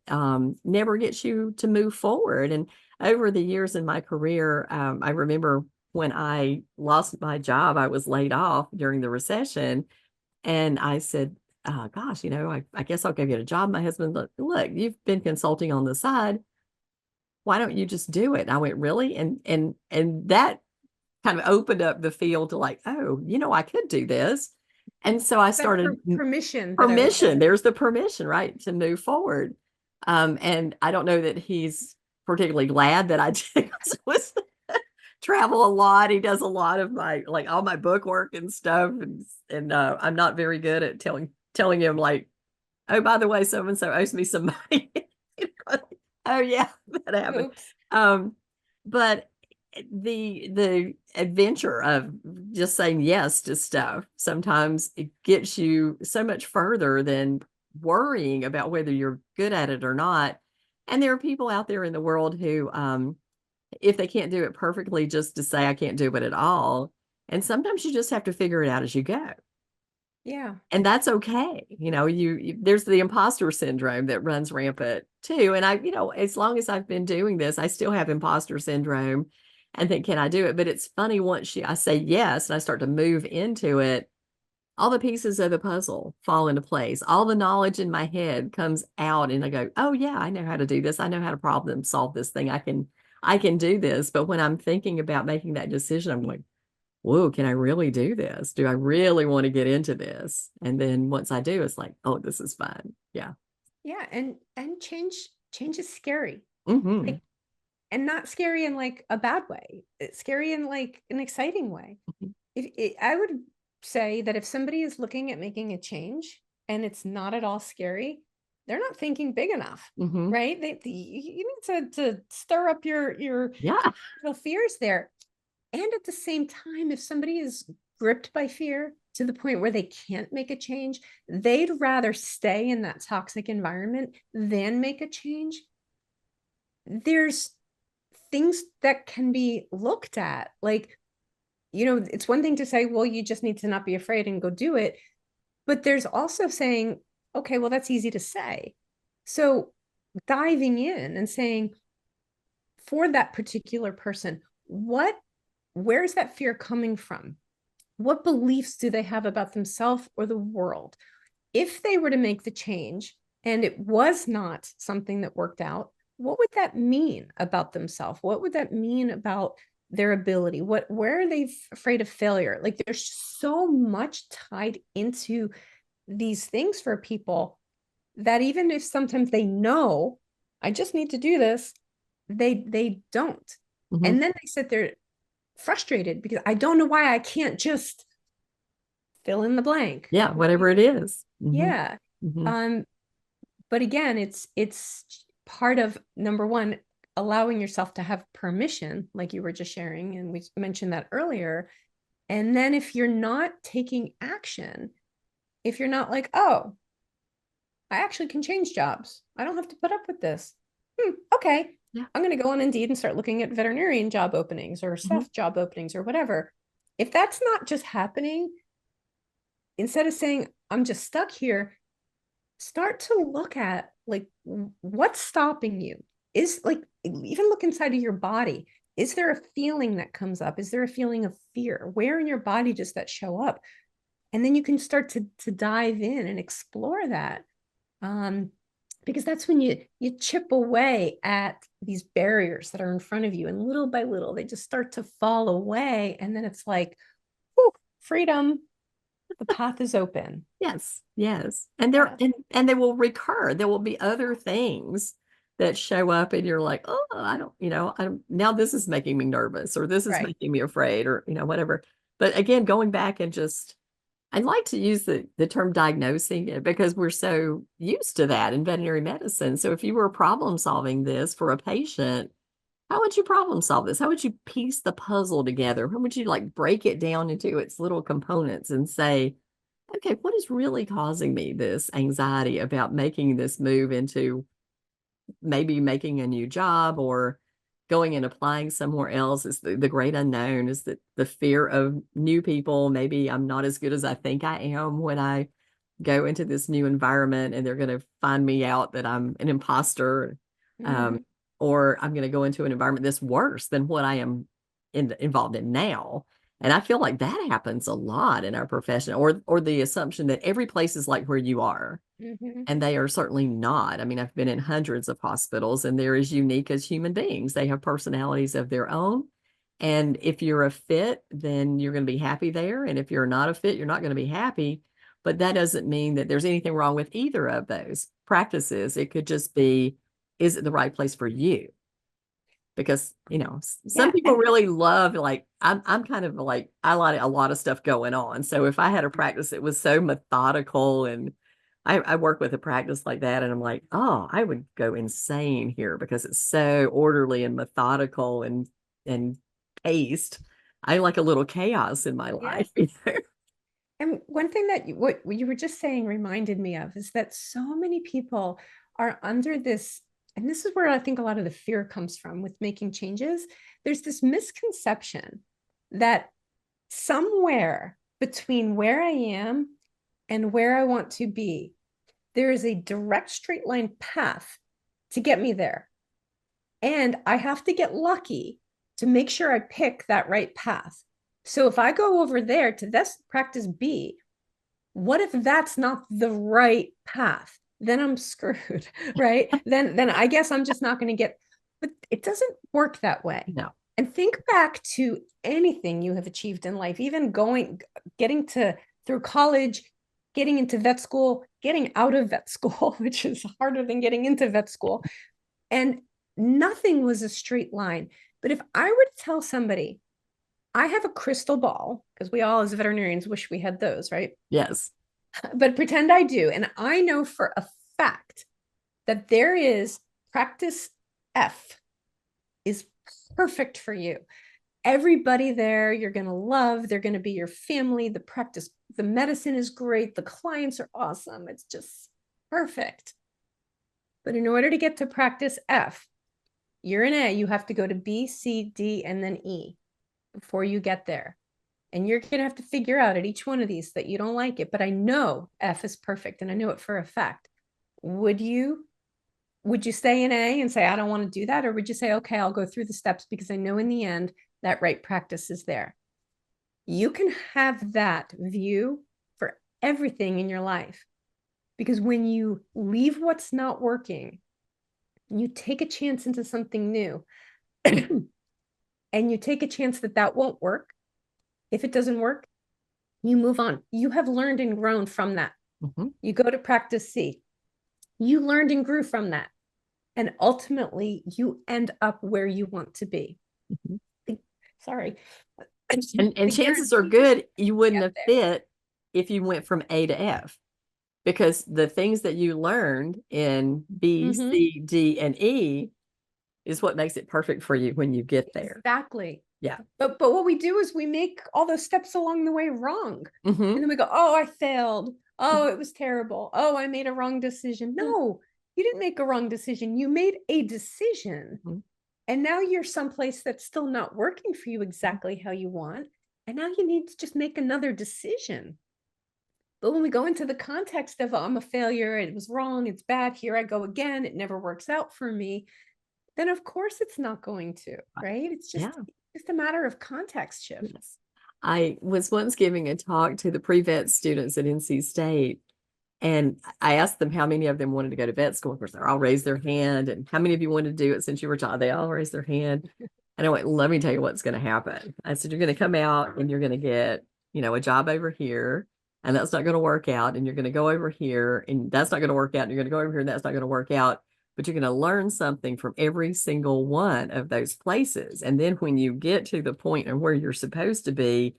never gets you to move forward. And over the years in my career, I remember when I lost my job, I was laid off during the recession. And I said, gosh, I guess I'll go get a job. My husband, look, you've been consulting on the side. Why don't you just do it? And I went, really? And that kind of opened up the field to like, oh, I could do this. And so I That started permission that I was permission. saying. There's the permission, right, to move forward. And I don't know that he's particularly glad that I did was travel a lot. He does a lot of my like all my book work and stuff, and I'm not very good at telling him like, oh, by the way, so and so owes me some money. Oh yeah, that happened. Oops. But the adventure of just saying yes to stuff sometimes it gets you so much further than worrying about whether you're good at it or not. And there are people out there in the world who if they can't do it perfectly, just to say I can't do it at all. And sometimes you just have to figure it out as you go. Yeah. And that's okay. There's the imposter syndrome that runs rampant too. And as long as I've been doing this, I still have imposter syndrome. and think, can I do it? But it's funny, once I say yes and I start to move into it, all the pieces of the puzzle fall into place. All the knowledge in my head comes out and I go, oh yeah, I know how to do this. I know how to problem solve this thing. I can do this. But when I'm thinking about making that decision, I'm like, whoa, can I really do this? Do I really want to get into this? And then once I do, it's like, oh, this is fun. Yeah. Yeah, and change is scary. Hmm. Like, and not scary in like a bad way. It's scary in like an exciting way. I would say that if somebody is looking at making a change and it's not at all scary, they're not thinking big enough, Hmm. right? You need to stir up your Yeah. fears there. And at the same time, if somebody is gripped by fear to the point where they can't make a change, they'd rather stay in that toxic environment than make a change. There's things that can be looked at. Like, it's one thing to say, well, you just need to not be afraid and go do it. But there's also saying, okay, well, that's easy to say. So diving in and saying, for that particular person, where's that fear coming from? What beliefs do they have about themselves or the world? If they were to make the change and it was not something that worked out, what would that mean about themselves? What would that mean about their ability? Where are they afraid of failure? Like, there's so much tied into these things for people that even if sometimes they know, I just need to do this, they don't. Hmm. And then they sit there frustrated because I don't know why I can't just fill in the blank. Yeah. Whatever it is. Hmm. Yeah. Hmm. Um, but again, it's part of number one, allowing yourself to have permission, like you were just sharing, and we mentioned that earlier. And then if you're not taking action, if you're not like, oh, I actually can change jobs. I don't have to put up with this. Okay. Yeah. I'm going to go on Indeed and start looking at veterinarian job openings or Hmm. staff job openings or whatever. If that's not just happening, instead of saying, I'm just stuck here, start to look at like what's stopping you. Is like, even look inside of your body. Is there a feeling that comes up? Is there a feeling of fear? Where in your body does that show up? And then you can start to dive in and explore that. Um, because that's when you chip away at these barriers that are in front of you, and little by little they just start to fall away, and then it's like, whew, freedom, the path is open. Yes, yes. And they're Yeah, and they will recur. There will be other things that show up and you're like, oh, I don't, now this is making me nervous or this is right. making me afraid or, whatever. But again, going back and just I like to use the term diagnosing it because we're so used to that in veterinary medicine. So if you were problem solving this for a patient, how would you problem solve this? How would you piece the puzzle together? How would you like break it down into its little components and say, okay, what is really causing me this anxiety about making this move into maybe making a new job or going and applying somewhere else? Is the great unknown, is that the fear of new people. Maybe I'm not as good as I think I am when I go into this new environment and they're going to find me out that I'm an imposter. Mm-hmm. Um, or I'm going to go into an environment that's worse than what I am involved in now. And I feel like that happens a lot in our profession, or the assumption that every place is like where you are. Mm-hmm. And they are certainly not. I mean, I've been in hundreds of hospitals and they're as unique as human beings. They have personalities of their own. And if you're a fit, then you're going to be happy there. And if you're not a fit, you're not going to be happy. But that doesn't mean that there's anything wrong with either of those practices. It could just be, is it the right place for you? Because some Yeah, people and really love, like I'm kind of like, I like a lot of stuff going on. So if I had a practice that was so methodical, and I work with a practice like that, and I'm like, oh, I would go insane here because it's so orderly and methodical and paced. I like a little chaos in my yeah. life. And one thing that what you were just saying reminded me of is that so many people are under this, and this is where I think a lot of the fear comes from with making changes. There's this misconception that somewhere between where I am and where I want to be, there is a direct straight line path to get me there. And I have to get lucky to make sure I pick that right path. So if I go over there to this practice B, what if that's not the right path? Then I'm screwed, right? Then I guess I'm just not going to get, but it doesn't work that way. No. And think back to anything you have achieved in life, even getting to through college, getting into vet school, getting out of vet school, which is harder than getting into vet school. And nothing was a straight line. But if I were to tell somebody, I have a crystal ball, because we all as veterinarians wish we had those, right? Yes. But pretend I do. And I know for a fact that there is practice F is perfect for you. Everybody there you're going to love. They're going to be your family. The practice, the medicine is great. The clients are awesome. It's just perfect. But in order to get to practice F, you're in A, you have to go to B, C, D, and then E before you get there. And you're going to have to figure out at each one of these that you don't like it. But I know F is perfect, and I know it for a fact. Would you stay in A and say, I don't want to do that? Or would you say, okay, I'll go through the steps because I know in the end that right practice is there? You can have that view for everything in your life. Because when you leave what's not working, you take a chance into something new, and you take a chance that that won't work. If it doesn't work, you move on. You have learned and grown from that. Mm-hmm. You go to practice C. You learned and grew from that. And ultimately, you end up where you want to be. Mm-hmm. Sorry. And chances are good you wouldn't have fit if you went from A to F, because the things that you learned in B, mm-hmm. C, D, and E is what makes it perfect for you when you get there. Exactly. Yeah. But what we do is we make all those steps along the way wrong. Mm-hmm. And then we go, oh, I failed. Oh, it was terrible. Oh, I made a wrong decision. No, you didn't make a wrong decision. You made a decision. Mm-hmm. And now you're someplace that's still not working for you exactly how you want. And now you need to just make another decision. But when we go into the context of, oh, I'm a failure, it was wrong, it's bad, here I go again, it never works out for me, then of course it's not going to, right? It's just a matter of context shift. Yes. I was once giving a talk to the pre-vet students at NC State, and I asked them how many of them wanted to go to vet school. Of course, they all raised their hand. And how many of you wanted to do it since you were a child? They all raised their hand. And I went, let me tell you what's going to happen. I said, you're going to come out and you're going to get, a job over here, and that's not going to work out. And you're going to go over here, and that's not going to work out. And you're going to go over here, and that's not going to work out. But you're going to learn something from every single one of those places. And then when you get to the point of where you're supposed to be,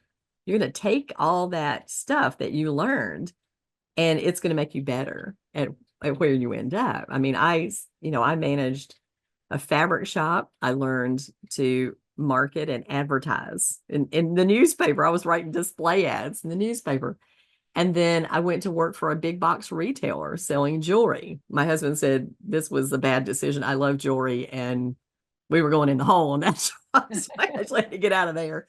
you're going to take all that stuff that you learned, and it's going to make you better at where you end up. I mean, I managed a fabric shop. I learned to market and advertise in the newspaper. I was writing display ads in the newspaper. And then I went to work for a big box retailer selling jewelry. My husband said this was a bad decision. I love jewelry, and we were going in the hole on that shop. So I actually had to get out of there.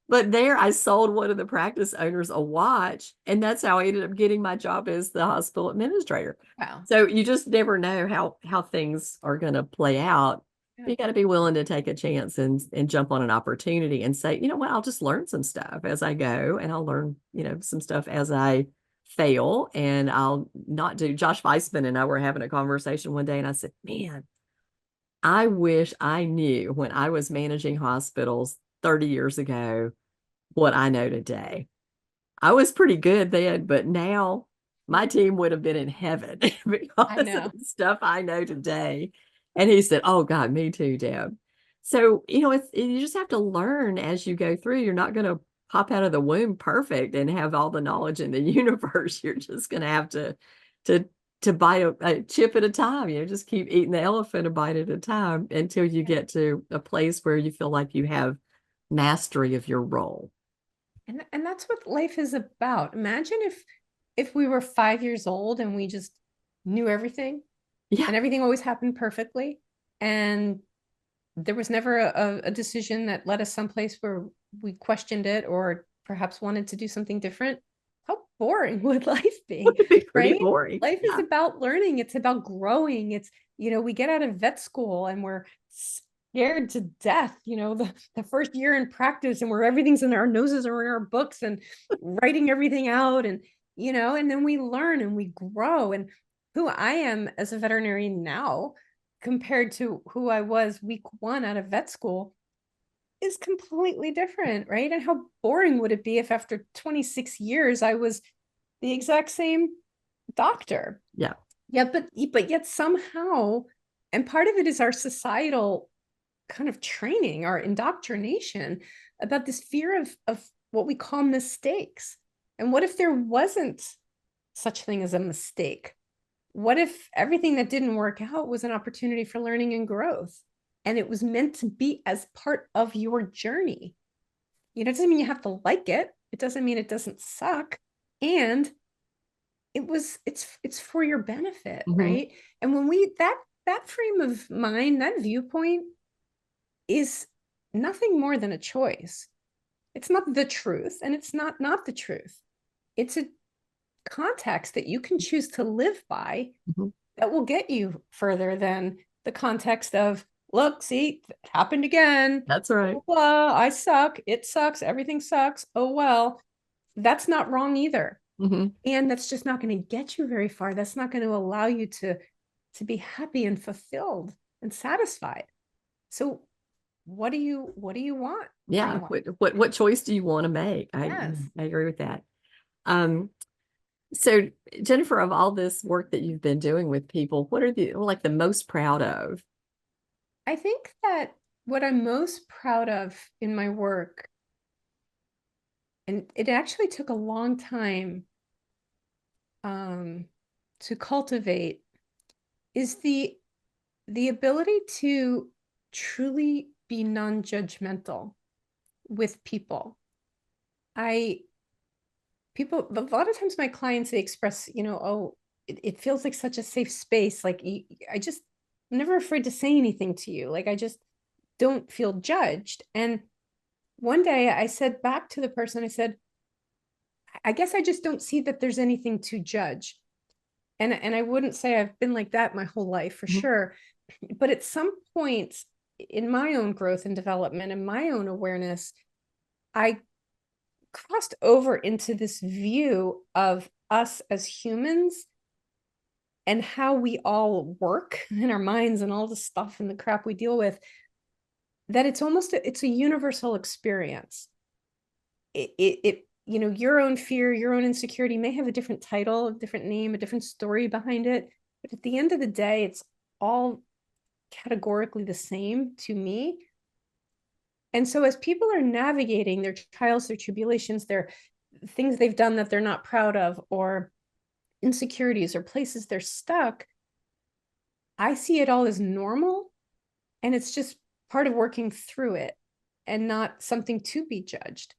But there I sold one of the practice owners a watch, and that's how I ended up getting my job as the hospital administrator. Wow. So you just never know how things are going to play out. Yeah. You got to be willing to take a chance and jump on an opportunity and say, you know what, I'll just learn some stuff as I go, and I'll learn, some stuff as I fail, and I'll not do. Josh Weissman and I were having a conversation one day, and I said, man, I wish I knew when I was managing hospitals 30 years ago what I know today. I was pretty good then, but now my team would have been in heaven because of the stuff I know today. And he said, oh God, me too, Deb. So, you just have to learn as you go through. You're not going to pop out of the womb perfect and have all the knowledge in the universe. You're just going to have to bite a chip at a time. Just keep eating the elephant a bite at a time until you get to a place where you feel like you have mastery of your role. And that's what life is about. Imagine if we were 5 years old and we just knew everything, and everything always happened perfectly, and there was never a decision that led us someplace where we questioned it or perhaps wanted to do something different. How boring would life be? It would be pretty right? boring. Life is about learning. It's about growing. It's, we get out of vet school and we're scared to death, the first year in practice, and where everything's in our noses or in our books and writing everything out. And then we learn and we grow. And who I am as a veterinarian now compared to who I was week one out of vet school is completely different, right? And how boring would it be if after 26 years I was the exact same doctor? Yeah. Yeah, but yet somehow, and part of it is our societal kind of training, our indoctrination about this fear of what we call mistakes. And what if there wasn't such thing as a mistake? What if everything that didn't work out was an opportunity for learning and growth? And it was meant to be as part of your journey. It doesn't mean you have to like it. It doesn't mean it doesn't suck. And it's for your benefit, Hmm. right? And when we that frame of mind, that viewpoint is nothing more than a choice. It's not the truth, and it's not the truth. It's a context that you can choose to live by Hmm. that will get you further than the context of, look, see, it happened again. That's right. Blah, blah, I suck. It sucks. Everything sucks. Oh, well, that's not wrong either. Hmm. And that's just not going to get you very far. That's not going to allow you to be happy and fulfilled and satisfied. So what do you want? What do Yeah. you want? What choice do you want to make? Yes. I agree with that. Um, so Jennifer, of all this work that you've been doing with people, what are the like the most proud of? I think that what I'm most proud of in my work, and it actually took a long time um, to cultivate, is the ability to truly be non-judgmental with people. I People a lot of times my clients, they express, oh, it feels like such a safe space. Like I'm never afraid to say anything to you. Like I just don't feel judged. And one day I said back to the person, I said, I guess I just don't see that there's anything to judge. And I wouldn't say I've been like that my whole life for Mhm. sure. But at some point in my own growth and development and my own awareness, I crossed over into this view of us as humans and how we all work in our minds and all the stuff and the crap we deal with, that it's a universal experience. Your own fear, your own insecurity may have a different title, a different name, a different story behind it, but at the end of the day, it's all categorically the same to me. And so as people are navigating their trials, their tribulations, their things they've done that they're not proud of, or insecurities or places they're stuck, I see it all as normal, and it's just part of working through it and not something to be judged.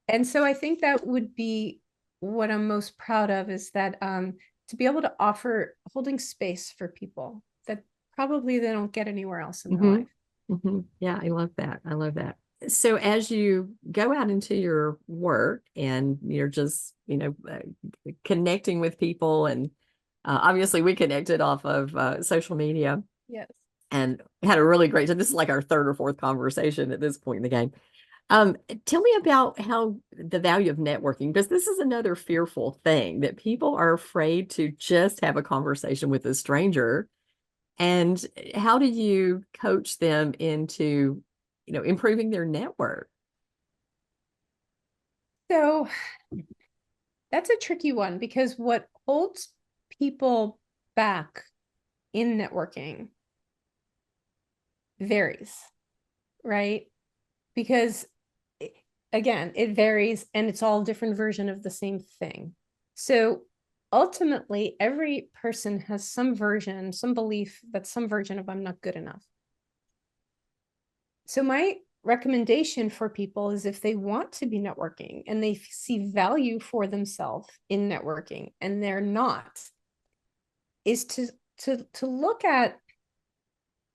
And so I think that would be what I'm most proud of, is that to be able to offer holding space for people that probably they don't get anywhere else in their Hmm. life. Hmm. Yeah, I love that. I love that. So as you go out into your work and you're just, connecting with people and obviously we connected off of social media Yes. and had a really great time. This is like our third or fourth conversation at this point in the game. Um, Tell me about how the value of networking, because this is another fearful thing that people are afraid to just have a conversation with a stranger. And how do you coach them into, improving their network? So that's a tricky one, because what holds people back in networking varies, right? Because again, it varies and it's all different version of the same thing. So ultimately, every person has some version, some belief that some version of I'm not good enough. So my recommendation for people is, if they want to be networking and they see value for themselves in networking and they're not, is to look at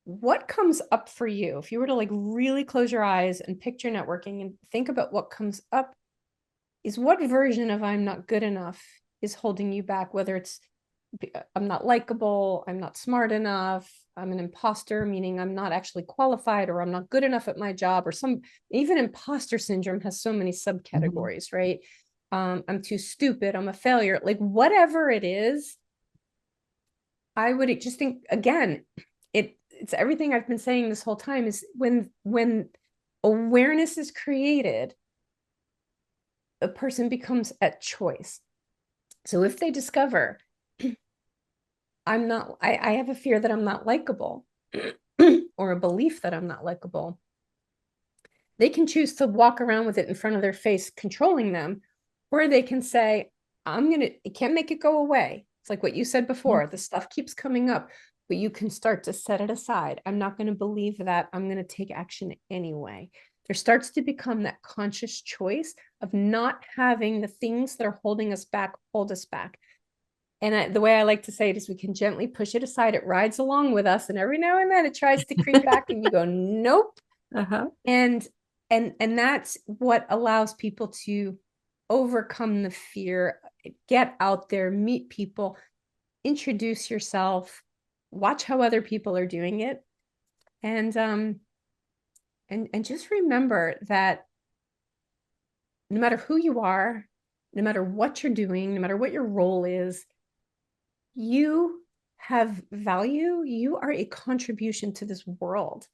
what comes up for you. If you were to like really close your eyes and picture networking and think about what comes up, is what version of I'm not good enough is holding you back, whether it's I'm not likable, I'm not smart enough, I'm an imposter, meaning I'm not actually qualified, or I'm not good enough at my job, or some, even imposter syndrome has so many Mhm. subcategories, right? I'm too stupid, I'm a failure, like whatever it is. I would just think, again, it's everything I've been saying this whole time, is when awareness is created, a person becomes at choice. So if they discover, I have a fear that I'm not likable, or a belief that I'm not likable, they can choose to walk around with it in front of their face, controlling them, or they can say, it can't make it go away. It's like what you said before, the stuff keeps coming up, but you can start to set it aside. I'm not going to believe that. I'm going to take action anyway. There starts to become that conscious choice of not having the things that are holding us back hold us back. And the way I like to say it is, we can gently push it aside. It rides along with us, and every now and then it tries to creep back, and you go, nope. Uh-huh. And and that's what allows people to overcome the fear, get out there, meet people, introduce yourself, watch how other people are doing it, and and just remember that no matter who you are, no matter what you're doing, no matter what your role is, you have value. You are a contribution to this world.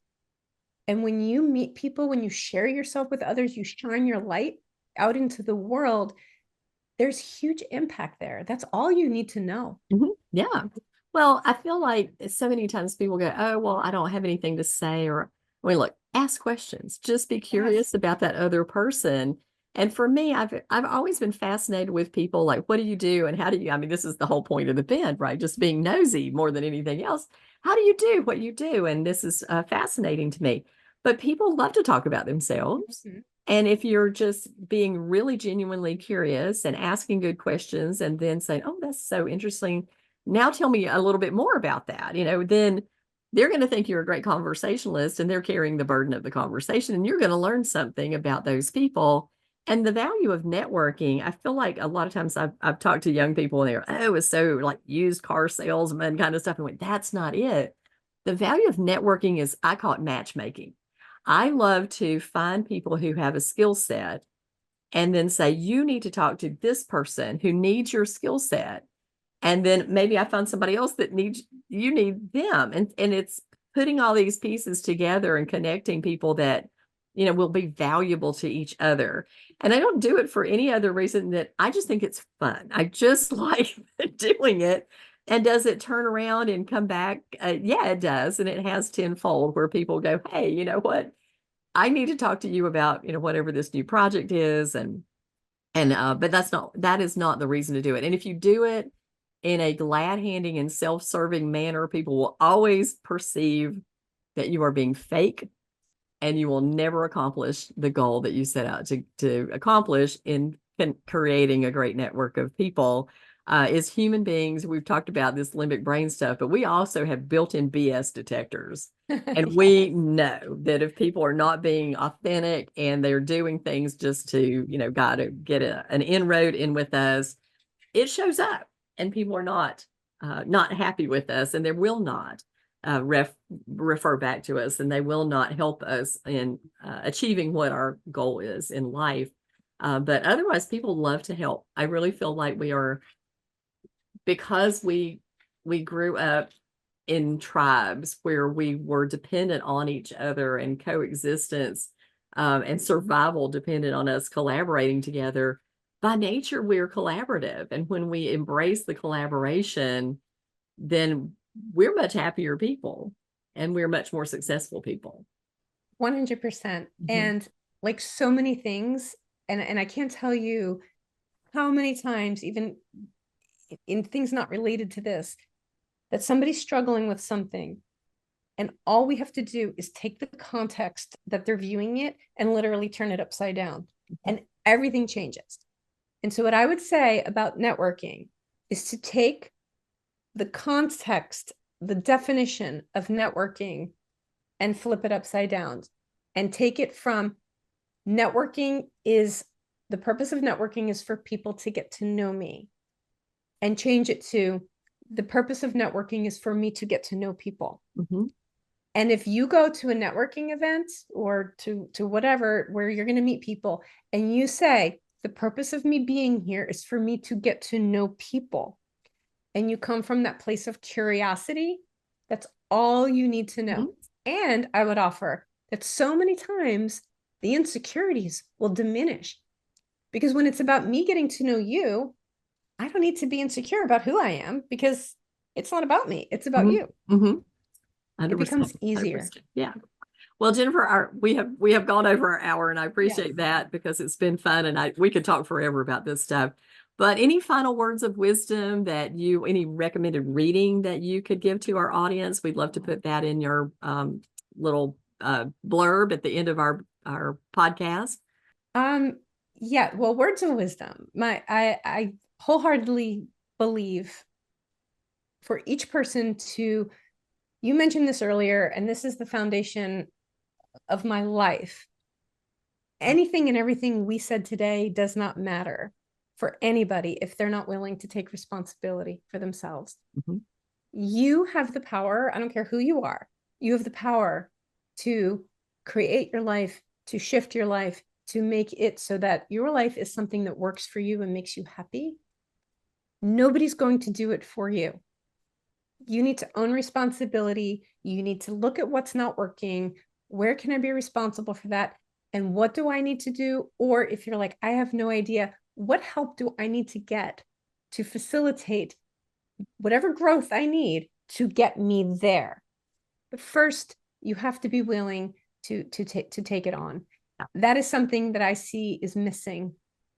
And when you meet people, when you share yourself with others, you shine your light out into the world, there's huge impact there. That's all you need to know. Yeah. Well, I feel like so many times people go, oh, well, I don't have anything to say. Or, I mean, look, ask questions. Just be Yes. curious about that other person. And for me, I've always been fascinated with people like, what do you do? And how do you, I mean, this is the whole point of the bend, right? Just being nosy more than anything else. How do you do what you do? And this is fascinating to me. But people love to talk about themselves. Mhm. And if you're just being really genuinely curious and asking good questions and then saying, oh, that's so interesting, now tell me a little bit more about that, then they're going to think you're a great conversationalist and they're carrying the burden of the conversation, and you're going to learn something about those people. And the value of networking, I feel like a lot of times I've talked to young people and they're, oh, it's so like used car salesman kind of stuff. And like, that's not it. The value of networking is, I call it matchmaking. I love to find people who have a skill set and then say, you need to talk to this person who needs your skill set, and then maybe I find somebody else that needs, you need them. And it's putting all these pieces together and connecting people that, will be valuable to each other. And I don't do it for any other reason that I just think it's fun. I just like doing it. And does it turn around and come back? Yeah, it does. And it has tenfold, where people go, hey, you know what? I need to talk to you about, whatever this new project is. But that is not the reason to do it. And if you do it in a glad handing and self-serving manner, people will always perceive that you are being fake, and you will never accomplish the goal that you set out to accomplish in creating a great network of people. As human beings, we've talked about this limbic brain stuff, but we also have built-in BS detectors. And Yes. we know that if people are not being authentic and they're doing things just to, got to get an inroad in with us, it shows up, and people are not happy with us, and they will not refer back to us, and they will not help us in achieving what our goal is in life. But otherwise, people love to help. I really feel like we are, because we grew up in tribes where we were dependent on each other, and coexistence and survival depended on us collaborating together. By nature, we're collaborative. And when we embrace the collaboration, then we're much happier people, and we're much more successful people. 100%. Mhm. And like so many things, and I can't tell you how many times, even in things not related to this, that somebody's struggling with something. And all we have to do is take the context that they're viewing it and literally turn it upside down, and everything changes. And so, what I would say about networking is to take the context, the definition of networking, and flip it upside down, and take it from networking is the purpose of networking is for people to get to know me, and change it to the purpose of networking is for me to get to know people. Mm-hmm. And if you go to a networking event or to whatever, where you're going to meet people and you say, the purpose of me being here is for me to get to know people, and you come from that place of curiosity, that's all you need to know. And I would offer that so many times the insecurities will diminish, because when it's about me getting to know you, I don't need to be insecure about who I am, because it's not about me, it's about you. Mm-hmm. It 100%. becomes easier. 100%. Yeah. Well, Jennifer, we have gone over our hour, and I appreciate Yes. that, because it's been fun, and we could talk forever about this stuff. But any final words of wisdom any recommended reading that you could give to our audience? We'd love to put that in your little blurb at the end of our podcast. Yeah, well, words of wisdom. I wholeheartedly believe for each person to, you mentioned this earlier, and this is the foundation of my life. Anything and everything we said today does not matter for anybody if they're not willing to take responsibility for themselves. Mm-hmm. You have the power, I don't care who you are, you have the power to create your life, to shift your life, to make it so that your life is something that works for you and makes you happy. Nobody's going to do it for you. You need to own responsibility. You need to look at what's not working. Where can I be responsible for that? And what do I need to do? Or if you're like, I have no idea, what help do I need to get to facilitate whatever growth I need to get me there? But first, you have to be willing to take it on. That is something that I see is missing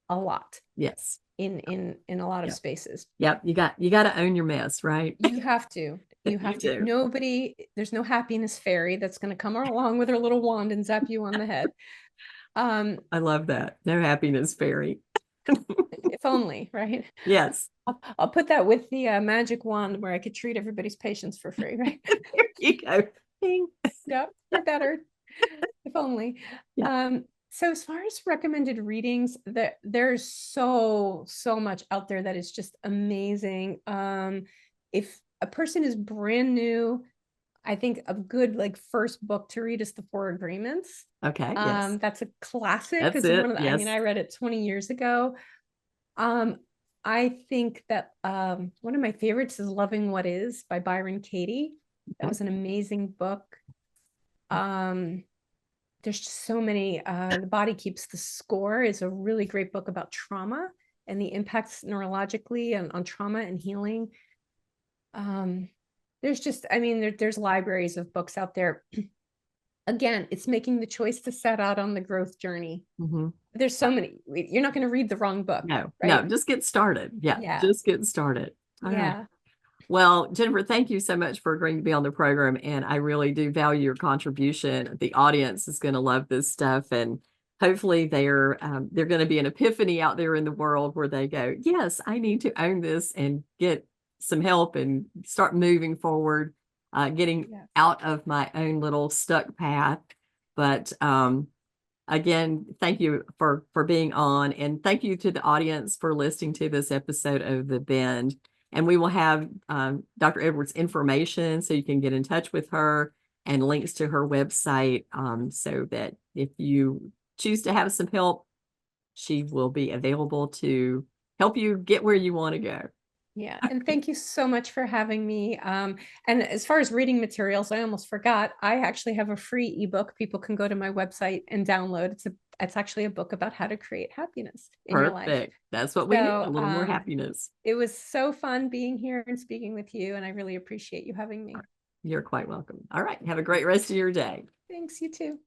a lot. Yes. In a lot of spaces. Yep. You got to own your mess, right? You have to. You have to. Nobody, there's no happiness fairy that's going to come along with her little wand and zap you on the head. I love that. No happiness fairy. If only, right? Yes. I'll put that with the magic wand where I could treat everybody's patients for free, right? There you go. Ding. Yep, you're better. If only. Yeah. So as far as recommended readings, there's so much out there that is just amazing. If a person is brand new, I think a good first book to read is The Four Agreements. Okay. Yes. That's a classic. That's it. I mean, I read it 20 years ago. I think that one of my favorites is Loving What Is by Byron Katie. That was an amazing book. There's just so many. The Body Keeps the Score is a really great book about trauma and the impacts neurologically on trauma and healing. There's just, I mean, there's libraries of books out there. Again, it's making the choice to set out on the growth journey. Mm-hmm. There's so many. You're not going to read the wrong book. No, right? No, just get started. Yeah. Just get started. All right. Well, Jennifer, thank you so much for agreeing to be on the program. And I really do value your contribution. The audience is going to love this stuff. And hopefully they're going to be an epiphany out there in the world where they go, yes, I need to own this and get some help and start moving forward, getting out of my own little stuck path. But again, thank you for being on. And thank you to the audience for listening to this episode of The Bend. And we will have Dr. Edwards' information so you can get in touch with her, and links to her website, so that if you choose to have some help, she will be available to help you get where you want to go. Yeah. And thank you so much for having me. And as far as reading materials, I almost forgot. I actually have a free ebook people can go to my website and download. It's actually a book about how to create happiness in your life. Perfect. That's what we need, a little more happiness. It was so fun being here and speaking with you, and I really appreciate you having me. You're quite welcome. All right. Have a great rest of your day. Thanks. You too.